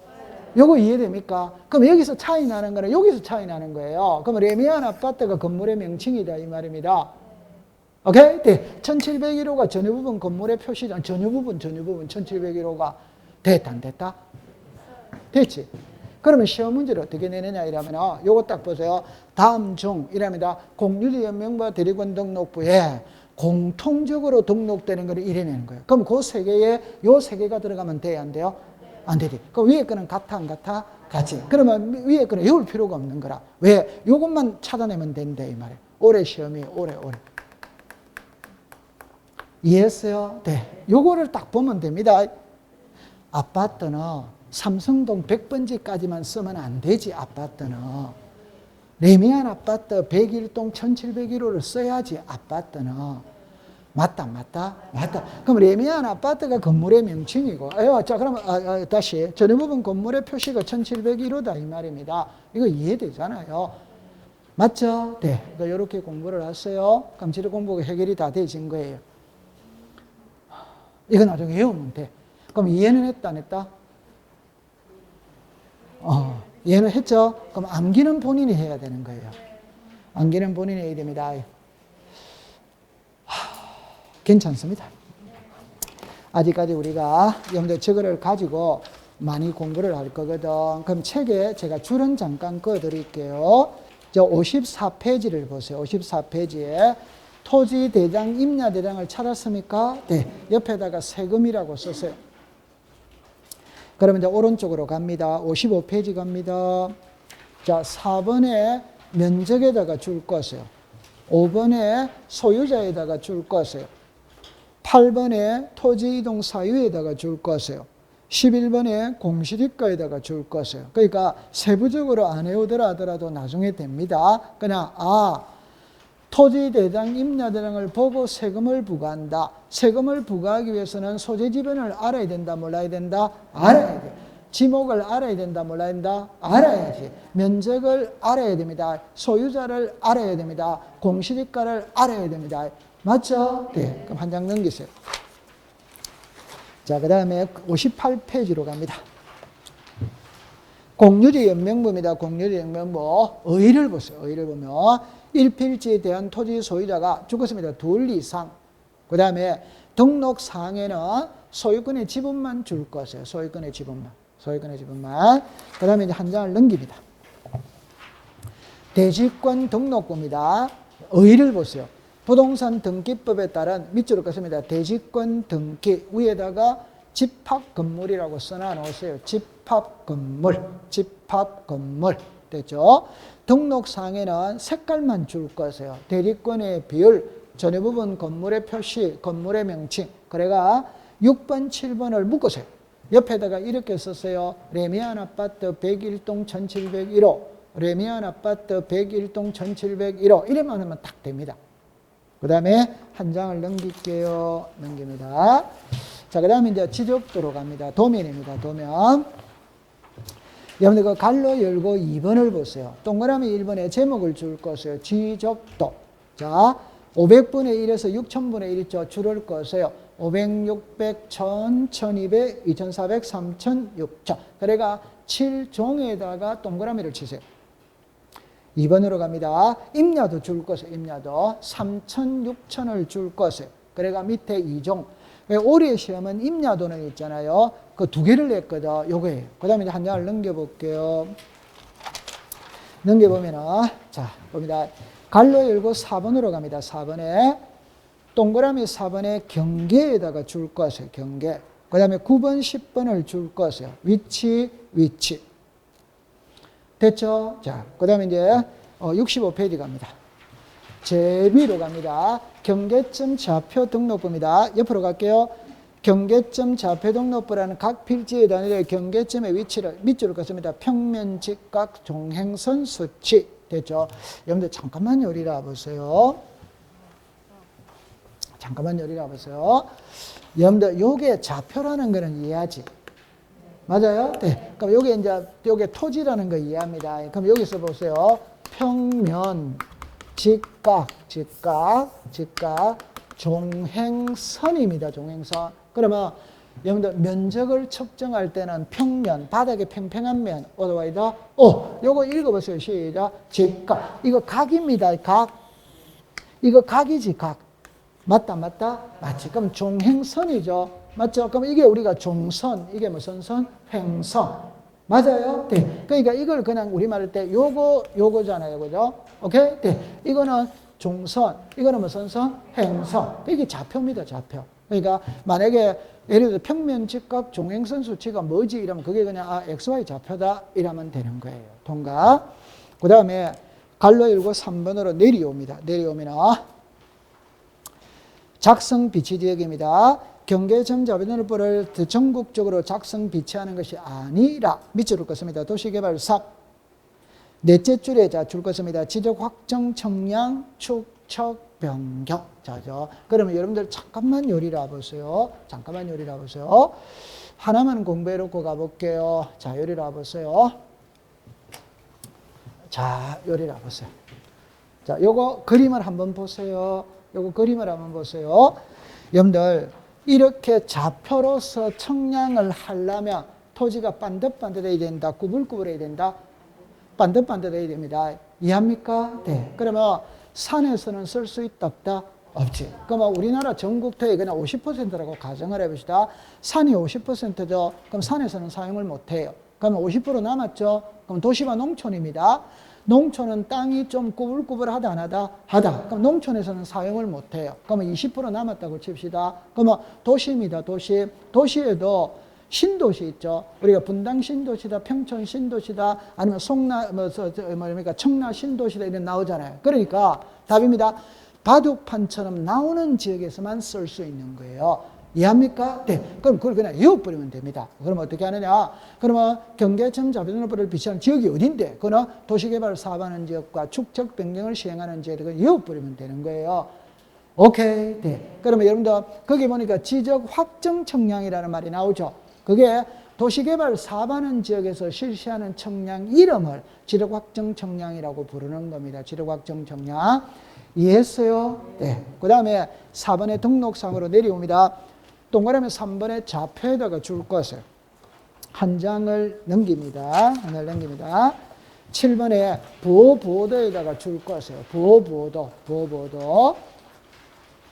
요거 이해됩니까? 그럼 여기서 차이 나는 거는 여기서 차이 나는 거예요. 그럼 레미안 아파트가 건물의 명칭이다 이 말입니다. 오케이? 네. 1701호가 전유 부분 건물의 표시잖아. 전유 부분 1701호가 됐다 안 됐다? 됐지. 그러면 시험 문제를 어떻게 내느냐 이러면 요거 딱 보세요. 다음 중 이랍니다. 공유지 연명부 대리권 등록부에 공통적으로 등록되는 걸 이래내는 거예요. 그럼 그 세 개에 요 세 개가 들어가면 돼요? 안 돼요? 안 되지. 그럼 위에 거는 같아 안 같아? 같이. 그러면 위에 거는 외울 필요가 없는 거라. 왜? 요것만 찾아내면 된대 이 말이에요. 올해 시험이 올해. 이해했어요? 네. 요거를 딱 보면 됩니다. 아파트는 삼성동 100번지까지만 쓰면 안 되지, 아파트는. 레미안 아파트 101동 1701호를 써야지, 아파트는. 맞다. 그럼 레미안 아파트가 건물의 명칭이고. 자, 그러면, 다시. 전유 부분 건물의 표시가 1701호다, 이 말입니다. 이거 이해되잖아요. 맞죠? 네. 이렇게 공부를 하세요. 그럼 지도 공부가 해결이 다 되진 거예요. 이거 나중에 외우면 돼. 그럼 이해는 했다, 안 했다? 이해는 했죠? 그럼 암기는 본인이 해야 되는 거예요. 암기는 본인이 해야 됩니다. 괜찮습니다. 아직까지 우리가 여러분들 저거를 가지고 많이 공부를 할 거거든. 그럼 책에 제가 줄은 잠깐 그어드릴게요. 저 54페이지를 보세요. 54페이지에 토지 대장, 임야 대장을 찾았습니까? 네. 옆에다가 세금이라고 썼어요. 그러면 이제 오른쪽으로 갑니다. 55페이지 갑니다. 자, 4번에 면적에다가 줄 것이요. 5번에 소유자에다가 줄 것이요. 8번에 토지 이동 사유에다가 줄 것이요. 11번에 공시지가에다가 줄 것이요. 그러니까 세부적으로 안 해오더라 하더라도 나중에 됩니다. 그냥 토지 대장, 임야 대장을 보고 세금을 부과한다. 세금을 부과하기 위해서는 소재 지변을 알아야 된다, 몰라야 된다? 알아야 돼. 지목을 알아야 된다, 몰라야 된다? 알아야지. 면적을 알아야 됩니다. 소유자를 알아야 됩니다. 공시지가를 알아야 됩니다. 맞죠? 네. 그럼 한 장 넘기세요. 자, 그 다음에 58페이지로 갑니다. 공유지 연명부입니다. 공유지 연명부. 의의를 보세요. 의의를 보면 일필지에 대한 토지 소유자가 죽었습니다. 둘 이상. 그 다음에 등록사항에는 소유권의 지분만 줄 것이에요. 소유권의 지분만. 그 다음에 이제 한 장을 넘깁니다. 대지권 등록부입니다. 의의를 보세요. 부동산 등기법에 따른 밑줄을 긋습니다. 대지권 등기 위에다가 집합건물이라고 써놔 놓으세요. 집합건물. 됐죠? 등록상에는 색깔만 줄 것이에요. 대리권의 비율, 전유 부분 건물의 표시, 건물의 명칭. 그래가 6번, 7번을 묶으세요. 옆에다가 이렇게 썼어요. 레미안 아파트 101동 1701호. 레미안 아파트 101동 1701호 이래만 하면 딱 됩니다. 그 다음에 한 장을 넘길게요. 넘깁니다. 자, 그 다음에 이제 지적도로 갑니다. 도면입니다. 도면. 여러분들 그 갈로 열고 2번을 보세요. 동그라미 1번에 제목을 줄 것이에요. 지적도. 자, 500분의 1에서 6000분의 1 있죠. 줄을 거세요. 500, 600, 1000, 1200, 2400, 3000, 6000. 그래가 7종에다가 동그라미를 치세요. 2번으로 갑니다. 임야도 줄 것이에요. 임야도 3000, 6000을 줄 것이에요. 그래가 밑에 2종. 올해 시험은 임야도는 있잖아요. 그 두 개를 냈거든. 요거예요. 그 다음에 한 장을 넘겨볼게요. 넘겨보면은, 자, 봅니다. 갈로 열고 4번으로 갑니다. 4번에. 동그라미 4번에 경계에다가 줄 것이에요. 경계. 그 다음에 9번, 10번을 줄 것이에요. 위치, 위치. 됐죠? 자, 그 다음에 이제 65페이지 갑니다. 제비로 갑니다. 경계점 좌표 등록부입니다. 옆으로 갈게요. 경계점 좌표 등록부라는 각 필지에 단위의 경계점의 위치를 밑줄을 긋습니다. 평면, 직각, 종행선, 수치. 됐죠? 여러분들 잠깐만 요리라 보세요. 잠깐만 요리라 보세요. 여러분들 요게 좌표라는 거는 이해하지? 맞아요? 네. 그럼 요게 이제 요게 토지라는 거 이해합니다. 그럼 여기서 보세요. 평면, 직각, 종행선입니다. 종행선. 그러면 여러분들 면적을 측정할 때는 평면, 바닥에 팽팽한 면, 어디와이다? 요거 읽어보세요. 시작. 직각. 이거 각입니다. 각. 이거 각이지, 각. 맞다, 맞다? 맞지. 그럼 종행선이죠. 맞죠? 그럼 이게 우리가 종선, 이게 무슨 선? 횡선. 맞아요? 네. 그러니까 이걸 그냥 우리말 할 때 요거잖아요. 그죠? 오케이? 네. 이거는 종선, 이거는 무슨 선? 횡선. 이게 좌표입니다. 좌표. 그러니까 만약에 예를 들어 평면, 직각, 종행선 수치가 뭐지? 이러면 그게 그냥 XY 좌표다. 이러면 되는 거예요. 통과. 그 다음에 갈로 열고 3번으로 내려옵니다. 내려오면 작성 비치 지역입니다. 경계점 자비등록부를 전국적으로 작성 비치하는 것이 아니라 밑줄을 긋습니다. 도시개발 사업 넷째 줄에 줄 것입니다. 지적 확정 청량 축척 변경. 자죠. 그러면 여러분들 잠깐만 요리라 보세요. 잠깐만 요리라 보세요. 하나만 공부해 놓고 가볼게요. 자, 요리라 보세요. 자, 요리라 보세요. 자, 요거 그림을 한번 보세요. 요거 그림을 한번 보세요. 여러분들 이렇게 좌표로서 청량을 하려면 토지가 반듯반듯해야 된다. 구불구불해야 된다. 반듯반듯해야 됩니다. 이해합니까? 네. 그러면 산에서는 쓸 수 있다 없다? 없지. 그러면 우리나라 전국토의 그냥 50%라고 가정을 해봅시다. 산이 50%죠. 그럼 산에서는 사용을 못해요. 그러면 50% 남았죠. 그럼 도시와 농촌입니다. 농촌은 땅이 좀 꾸불꾸불하다 안 하다? 하다. 그럼 농촌에서는 사용을 못해요. 그러면 20% 남았다고 칩시다. 그러면 도시입니다. 도시. 도시에도 신도시 있죠. 우리가 분당 신도시다, 평촌 신도시다, 아니면 청라 신도시다 이런 나오잖아요. 그러니까 답입니다. 바둑판처럼 나오는 지역에서만 쓸 수 있는 거예요. 이해합니까? 네. 그럼 그걸 그냥 외워버리면 됩니다. 그럼 어떻게 하느냐? 그러면 경계점 자비등록부를 비치하는 지역이 어딘데? 그거는 도시개발 사업하는 지역과 축척 변경을 시행하는 지역을 외워버리면 되는 거예요. 오케이. 네. 그러면 여러분들 거기 보니까 지적 확정 청량이라는 말이 나오죠. 그게 도시개발 사업하는 지역에서 실시하는 청량 이름을 지적 확정 청량이라고 부르는 겁니다. 지적 확정 청량. 이해했어요? 네. 그 다음에 4번의 등록상으로 내려옵니다. 동그라미 3번의 좌표에다가 줄 것을 한 장을 넘깁니다. 하나를 넘깁니다. 7번에 부호보도에다가 줄 것을 부호보도.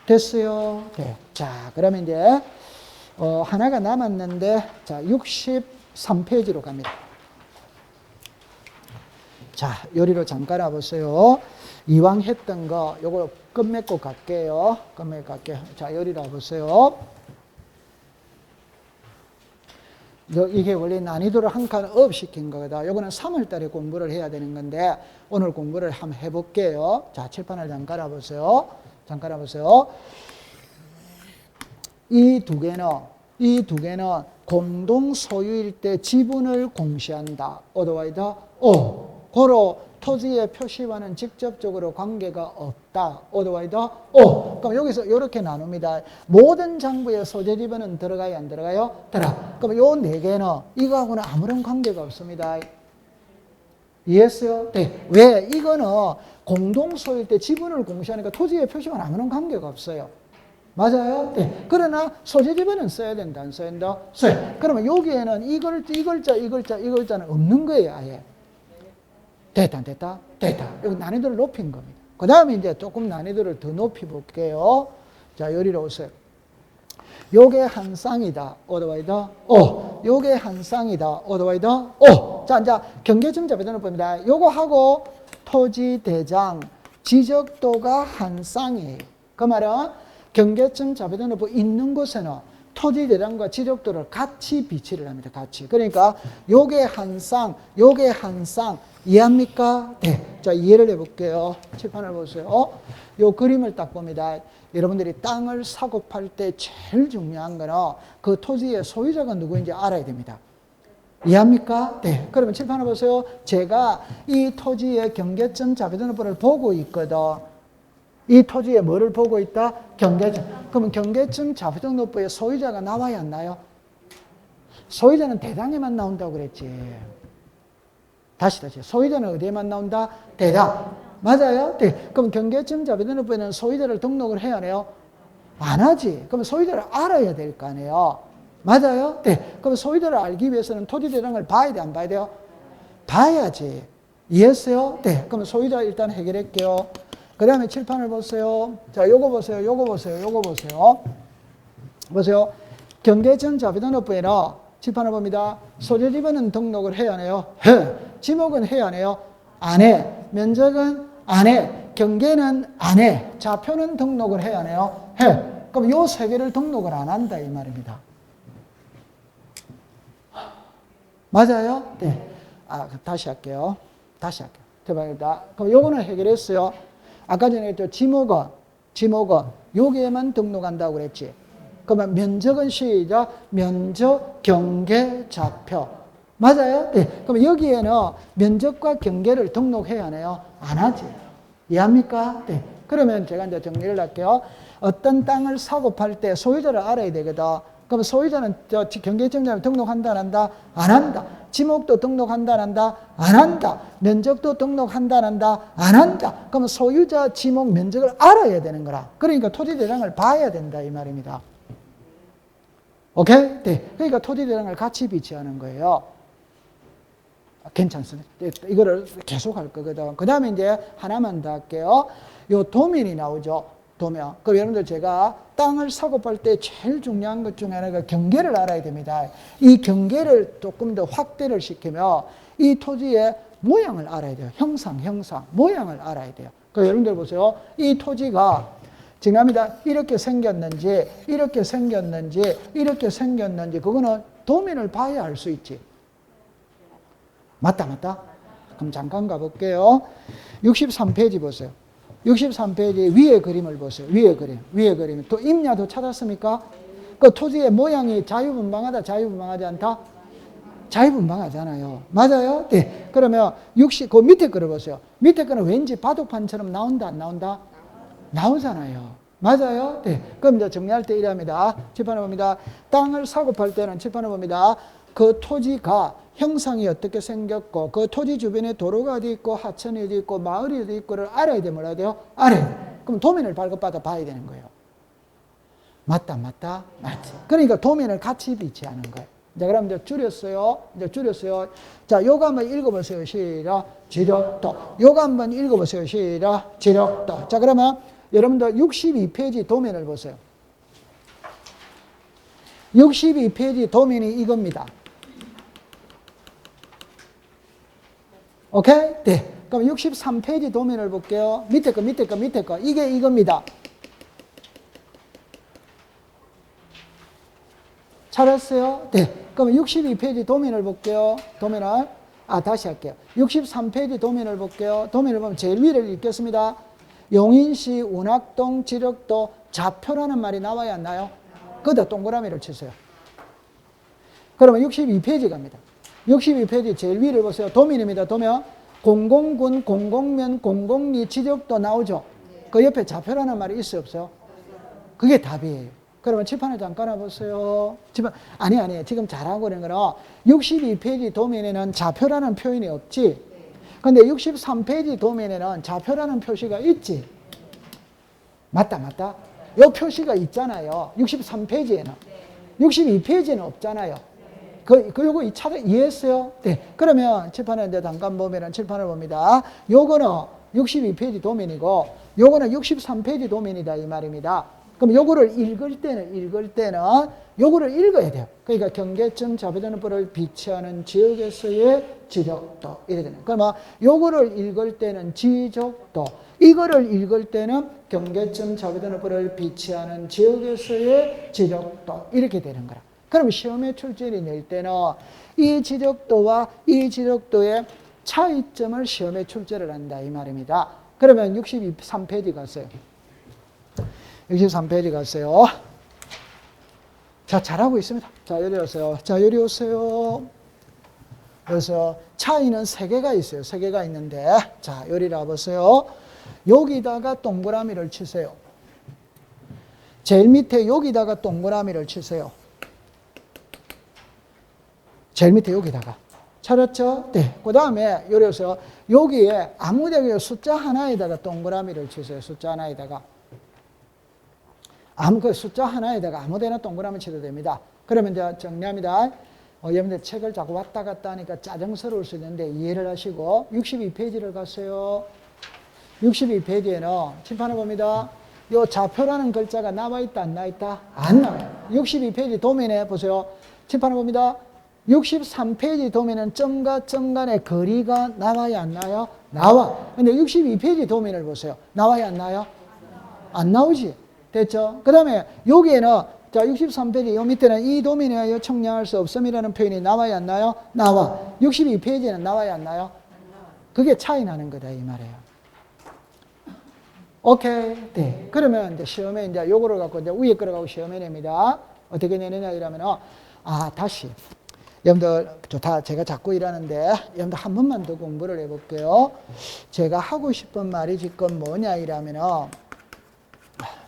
됐어요? 네. 자, 그러면 이제 하나가 남았는데, 자, 63페이지로 갑니다. 자, 요리로 잠깐 와보세요. 이왕 했던 거, 요거 끝맺고 갈게요. 자, 요리로 와보세요. 이게 원래 난이도를 한 칸 업 시킨 거다. 요거는 3월 달에 공부를 해야 되는 건데, 오늘 공부를 한번 해볼게요. 자, 칠판을 잠깐 와보세요. 이 두 개는 공동 소유일 때 지분을 공시한다. 어디와이다? 고로 토지의 표시와는 직접적으로 관계가 없다. otherwise, 그럼 여기서 이렇게 나눕니다. 모든 장부의 소재 지분은 들어가요, 안 들어가요? 그럼 요 네 개는 이거하고는 아무런 관계가 없습니다. 이해했어요? 네. 왜? 이거는 공동소유일 때 지분을 공시하니까 토지의 표시와는 아무런 관계가 없어요. 맞아요? 네. 그러나 소재 지분은 써야 된다, 안 써야 된다? 써요. 그러면 여기에는 이 글자는 없는 거예요, 아예. 됐다. 여기 난이도를 높인 겁니다. 그 다음에 이제 조금 난이도를 더 높이 볼게요. 자, 여기로 오세요. 요게 한 쌍이다. otherwise, 요게 한 쌍이다. otherwise, 자, 이제 경계점 잡아두는 겁니다. 요거하고 토지 대장 지적도가 한 쌍이에요. 그 말은 경계점 잡아두는 법 있는 곳에는 토지 대장과 지적도를 같이 비치를 합니다. 같이. 그러니까 요게 한 쌍, 요게 한 쌍. 이해합니까? 네. 자, 이해를 해볼게요. 칠판을 보세요. 요 그림을 딱 봅니다. 여러분들이 땅을 사고 팔 때 제일 중요한 거는 그 토지의 소유자가 누구인지 알아야 됩니다. 이해합니까? 네. 그러면 칠판을 보세요. 제가 이 토지의 경계점 잡아두는 법을 보고 있거든. 이 토지에 뭐를 보고 있다? 경계점. 그러면 경계점 잡아두는 법의 소유자가 나와야 안 나요? 소유자는 대장에만 나온다고 그랬지. 다시. 소유자는 어디에만 나온다? 대장. 맞아요? 네. 그럼 경계점 잡아두는 법에는 소유자를 등록을 해야 해요? 안 하지. 그럼 소유자를 알아야 될 거 아니에요? 맞아요? 네. 그럼 소유자를 알기 위해서는 토지 대장을 봐야 돼, 안 봐야 돼요? 봐야지. 이해했어요? 네. 그럼 소유자 일단 해결할게요. 그 다음에 칠판을 보세요. 자, 요거 보세요. 보세요. 경계점 잡아두는 법에는 칠판을 봅니다. 소재 지분은 등록을 해야 해요? 해. 지목은 해야 해요? 안 해. 면적은 안 해. 경계는 안 해. 좌표는 등록을 해야 해요? 해. 그럼 요 세 개를 등록을 안 한다 이 말입니다. 맞아요? 네. 다시 할게요. 대박이다. 그럼 요거는 해결했어요. 아까 전에 했죠. 지목은 여기에만 등록한다고 그랬지. 그러면 면적은 시작. 면적, 경계, 좌표. 맞아요? 네. 그럼 여기에는 면적과 경계를 등록해야 하네요? 안 하지. 이해합니까? 네. 그러면 제가 이제 정리를 할게요. 어떤 땅을 사고 팔 때 소유자를 알아야 되거든. 그럼 소유자는 경계점장을 등록한다, 안 한다? 안 한다. 지목도 등록한다, 안 한다? 안 한다. 면적도 등록한다, 안 한다? 안 한다. 그럼 소유자, 지목, 면적을 알아야 되는 거라. 그러니까 토지대장을 봐야 된다, 이 말입니다. 오케이? 네. 그러니까 토지대장을 같이 비치하는 거예요. 괜찮습니다. 이거를 계속 할 거거든. 그 다음에 이제 하나만 더 할게요. 요 도면이 나오죠. 도면. 그럼 여러분들 제가 땅을 사고 팔 때 제일 중요한 것 중에 하나가 경계를 알아야 됩니다. 이 경계를 조금 더 확대를 시키면 이 토지의 모양을 알아야 돼요. 형상, 모양을 알아야 돼요. 그 여러분들 보세요. 이 토지가 지납니다. 이렇게 생겼는지, 그거는 도면을 봐야 알 수 있지. 맞다. 그럼 잠깐 가볼게요. 63페이지 보세요. 63페이지 위에 그림을 보세요. 위에 그림. 또 임야도 찾았습니까? 그 토지의 모양이 자유분방하다, 자유분방하지 않다? 자유분방하잖아요. 맞아요? 네. 그러면 그 밑에 거를 보세요. 밑에 거는 왠지 바둑판처럼 나온다, 안 나온다? 나오잖아요. 맞아요? 네. 그럼 이제 정리할 때 이랍니다. 칠판을 봅니다. 땅을 사고 팔 때는 칠판을 봅니다. 그 토지가 형상이 어떻게 생겼고 그 토지 주변에 도로가 어디 있고 하천이 어디 있고 마을이 어디 있고를 알아야 돼, 뭐라 돼요? 알아야 돼. 그럼 도면을 발급받아 봐야 되는 거예요. 맞다. 맞지. 그러니까 도면을 같이 비치하는 거예요. 자, 그럼 이제 줄였어요. 자, 요거 한번 읽어보세요. 시작. 지력도. 요거 한번 읽어보세요. 시작. 지력도. 자, 그러면 여러분들 62페이지 도면을 보세요. 62페이지 도면이 이겁니다. 오케이? 네. 그럼 63페이지 도면을 볼게요. 밑에 거. 이게 이겁니다. 찾았어요? 네. 그럼 62페이지 도면을 볼게요. 다시 할게요. 63페이지 도면을 볼게요. 도면을 보면 제일 위를 읽겠습니다. 용인시 운학동 지력도 좌표라는 말이 나와야 안 나요? 거기다 동그라미를 치세요. 그러면 62페이지 갑니다. 62페이지 제일 위를 보세요. 도면입니다. 도면. 공공군, 공공면, 공공리, 지적도 나오죠. 그 옆에 좌표라는 말이 있어요, 없어요? 그게 답이에요. 그러면 칠판에 잠깐 와보세요. 아니. 지금 잘하고 있는 거는 62페이지 도면에는 좌표라는 표현이 없지. 근데 63페이지 도면에는 좌표라는 표시가 있지. 맞다. 요 표시가 있잖아요. 63페이지에는. 62페이지에는 없잖아요. 요거 이해했어요? 네. 그러면 칠판에 이제 잠깐 보면은 칠판을 봅니다. 요거는 62페이지 도면이고, 요거는 63페이지 도면이다, 이 말입니다. 그럼 요거를 읽을 때는 요거를 읽어야 돼요. 그러니까 경계점 자배전호법을 비치하는 지역에서의 지적도 이래 되는. 그러면 요거를 읽을 때는 지적도, 이거를 읽을 때는 경계점 자배전호법을 비치하는 지역에서의 지적도 이렇게 되는 거라. 그럼 시험에 출제를 낼 때는 이 지적도와 이 지적도의 차이점을 시험에 출제를 한다, 이 말입니다. 그러면 63페이지 갔어요. 63페이지 갔어요. 자, 잘하고 있습니다. 자, 여기 오세요. 그래서 차이는 3개가 있어요. 3개가 있는데, 자, 여기를 와보세요. 여기다가 동그라미를 치세요. 제일 밑에 여기다가 동그라미를 치세요. 제일 밑에 여기다가. 찾았죠? 네. 그 다음에 여기 오세요. 여기에 아무데나 숫자 하나에다가 동그라미를 치세요. 숫자 하나에다가. 그 숫자 하나에다가 아무데나 동그라미 쳐도 됩니다. 그러면 이제 정리합니다. 여러분들 책을 자꾸 왔다 갔다 하니까 짜증스러울 수 있는데 이해를 하시고 62페이지를 갔어요. 62페이지에는 칠판을 봅니다. 요 좌표라는 글자가 나와 있다, 안 나와 있다? 안 나와요. 62페이지 도면에 보세요. 칠판을 봅니다. 63페이지 도면은 점과 점 간의 거리가 나와야 안 나와요? 나와. 근데 62페이지 도면을 보세요. 나와야 안 나와요? 안 나오지. 됐죠? 그 다음에 여기에는 자 63페이지 요 밑에는 이 도면에 의하여 청량할 수 없음이라는 표현이 나와야 안 나와요? 나와. 62페이지는 나와야 안 나와요? 그게 차이 나는 거다, 이 말이에요. 오케이. 네. 그러면 이제 시험에 이제 요거를 갖고 이제 위에 거를 갖고 시험에 냅니다. 어떻게 내느냐 이러면은 다시. 여러분들 좋다. 제가 자꾸 일하는데 여러분들 한 번만 더 공부를 해볼게요. 제가 하고 싶은 말이 지금 뭐냐 이러면은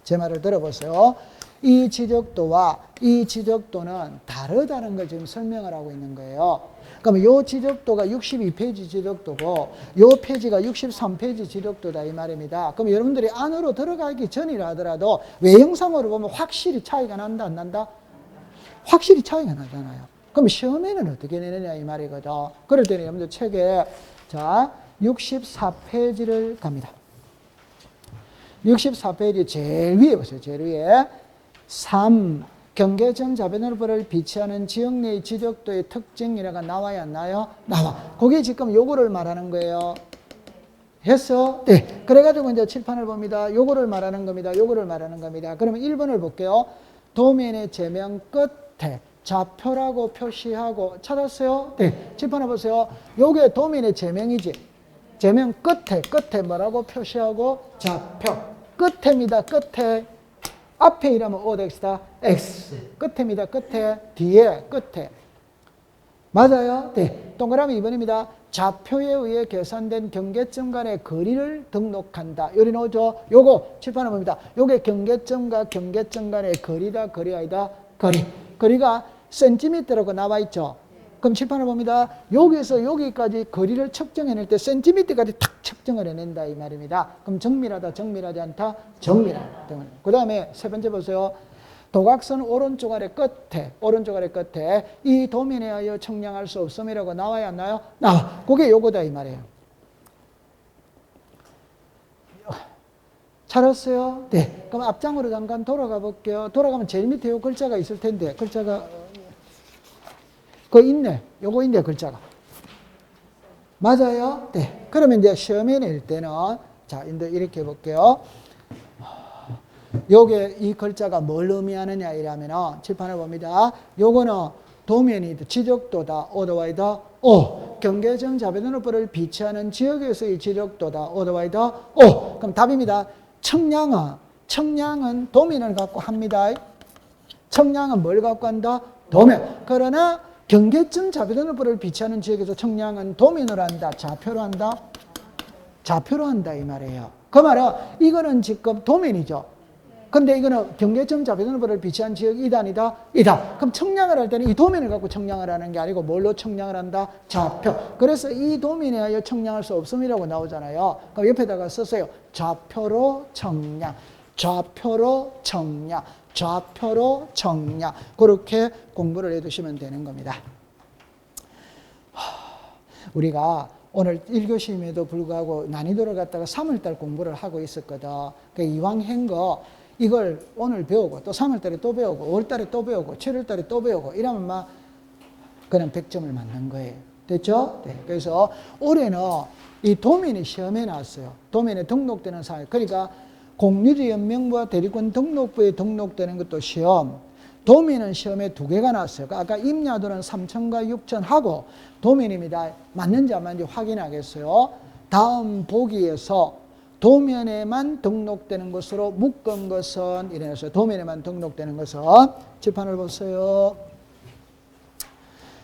제 말을 들어보세요. 이 지적도와 이 지적도는 다르다는 걸 지금 설명을 하고 있는 거예요. 그러면 이 지적도가 62페이지 지적도고 이 페이지가 63페이지 지적도다, 이 말입니다. 그럼 여러분들이 안으로 들어가기 전이라 하더라도 외형상으로 보면 확실히 차이가 난다, 안 난다? 확실히 차이가 나잖아요. 그럼 시험에는 어떻게 내느냐, 이 말이거든. 그럴 때는 여러분들 책에 자 64페이지를 갑니다. 64페이지 제일 위에 보세요. 제일 위에 3. 경계점 자변넓이를 비치하는 지역 내의 지적도의 특징이라가 나와야 안 나요? 나와. 그게 지금 요거를 말하는 거예요. 했어? 네. 그래가지고 이제 칠판을 봅니다. 요거를 말하는 겁니다. 요거를 말하는 겁니다. 그러면 1번을 볼게요. 도면의 제면 끝에 좌표라고 표시하고 찾았어요? 네. 칠판을 보세요. 요게 도면의 제명이지. 제명 끝에 뭐라고 표시하고 좌표. 끝에입니다. 끝에. 앞에 이라면 OX다. X. 끝에입니다. 끝에. 뒤에. 끝에. 맞아요? 네. 동그라미 2번입니다. 좌표에 의해 계산된 경계점 간의 거리를 등록한다. 여기 나오죠? 요거 칠판을 봅니다. 요게 경계점과 경계점 간의 거리다. 거리 아니다. 거리. 거리가 센티미터라고 나와 있죠? 그럼 칠판을 봅니다. 여기서 여기까지 거리를 측정해낼 때 센티미터까지 탁 측정을 해낸다, 이 말입니다. 그럼 정밀하다, 정밀하지 않다? 정밀하다. 그 다음에 세 번째 보세요. 도각선 오른쪽 아래 끝에 이 도면에 하여 청량할 수 없음이라고 나와야 안 나와요? 나와. 그게 요거다, 이 말이에요. 찾았어요? 네. 그럼 앞장으로 잠깐 돌아가 볼게요. 돌아가면 제일 밑에 요 글자가 있을 텐데, 글자가 있네. 요거 있네, 글자가. 맞아요? 네. 그러면 이제 시험에 낼 때는, 자, 이렇게 해볼게요. 요게 이 글자가 뭘 의미하느냐 이러면은 칠판을 봅니다. 요거는 도면이 지적도다. 오더와이더 O. 경계점 자변넓이를 비치하는 지역에서의 지적도다. 오더와이더 O. 그럼 답입니다. 청량은 도면을 갖고 합니다. 청량은 뭘 갖고 한다? 도면. 그러나 경계점 자비도너블을 비치하는 지역에서 청량은 도면으로 한다, 좌표로 한다? 좌표로 한다 이 말이에요. 그 말은 이거는 지금 도면이죠. 근데 이거는 경계점 자비도너블을 비치한 지역이 아니다? 이다. 그럼 청량을 할 때는 이 도면을 갖고 청량을 하는 게 아니고 뭘로 청량을 한다? 좌표. 그래서 이 도면에 하여 청량할 수 없음이라고 나오잖아요. 그럼 옆에다가 썼어요. 좌표로 청량, 좌표로 청량, 좌표로 청량. 그렇게 공부를 해두시면 되는 겁니다. 우리가 오늘 1교시임에도 불구하고 난이도를 갖다가 3월달 공부를 하고 있었거든. 그 이왕 한 거 이걸 오늘 배우고 또 3월달에 또 배우고 5월달에 또 배우고 7월달에 또 배우고 이러면 막 그냥 100점을 맞는 거예요. 됐죠? 네. 그래서 올해는 이 도면이 시험에 나왔어요. 도면에 등록되는 사항. 그러니까 공유지연명부와 대리권 등록부에 등록되는 것도 시험. 도면은 시험에 2개가 나왔어요. 아까 임야도는 3,000과 6,000 하고 도면입니다. 맞는지 안 맞는지 확인하겠어요. 다음 보기에서 도면에만 등록되는 것으로 묶은 것은 이래서 도면에만 등록되는 것은 칠판을 보세요.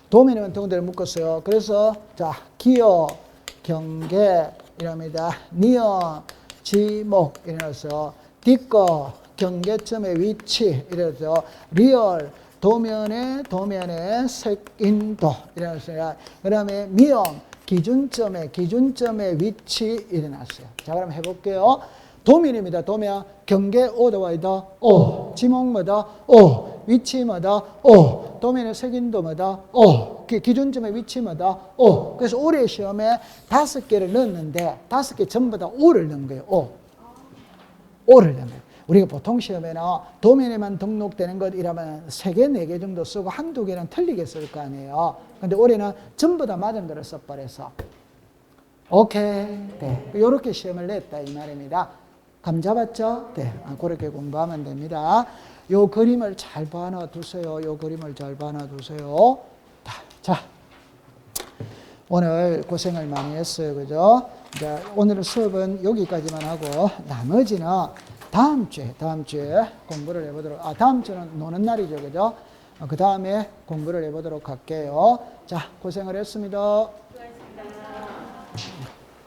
도면에만 등록되는 묶었어요. 그래서 자 기호, 경계 이랍니다. 니은, 지목 이래서 뒷거, 경계점의 위치 이래서 리얼, 도면의 색인도 이래서 그다음에 미음, 기준점의 위치 일어났어요. 자, 그럼 해볼게요. 도면입니다. 도면. 경계 오더와 이다. 오. 지목마다 오. 위치마다 오. 도면의 색인도마다 오. 기준점의 위치마다 오. 그래서 올해 시험에 5개를 넣었는데 5개 전부 다 오를 넣은 거예요. 오. 오를 넣은 거예요. 우리가 보통 시험에는 도면에만 등록되는 것이라면 3개, 4개 정도 쓰고 한두 개는 틀리게 쓸 거 아니에요. 근데 올해는 전부 다 맞은 거를 써버려서. 오케이. 네. 요렇게 시험을 냈다 이 말입니다. 감 잡았죠? 네. 그렇게 공부하면 됩니다. 요 그림을 잘 봐놔 두세요. 요 그림을 잘 봐놔 두세요. 자. 오늘 고생을 많이 했어요. 그죠? 자, 오늘 수업은 여기까지만 하고 나머지는 다음 주에 공부를 해보도록, 다음 주는 노는 날이죠. 그죠? 그 다음에 공부를 해보도록 할게요. 자, 고생을 했습니다.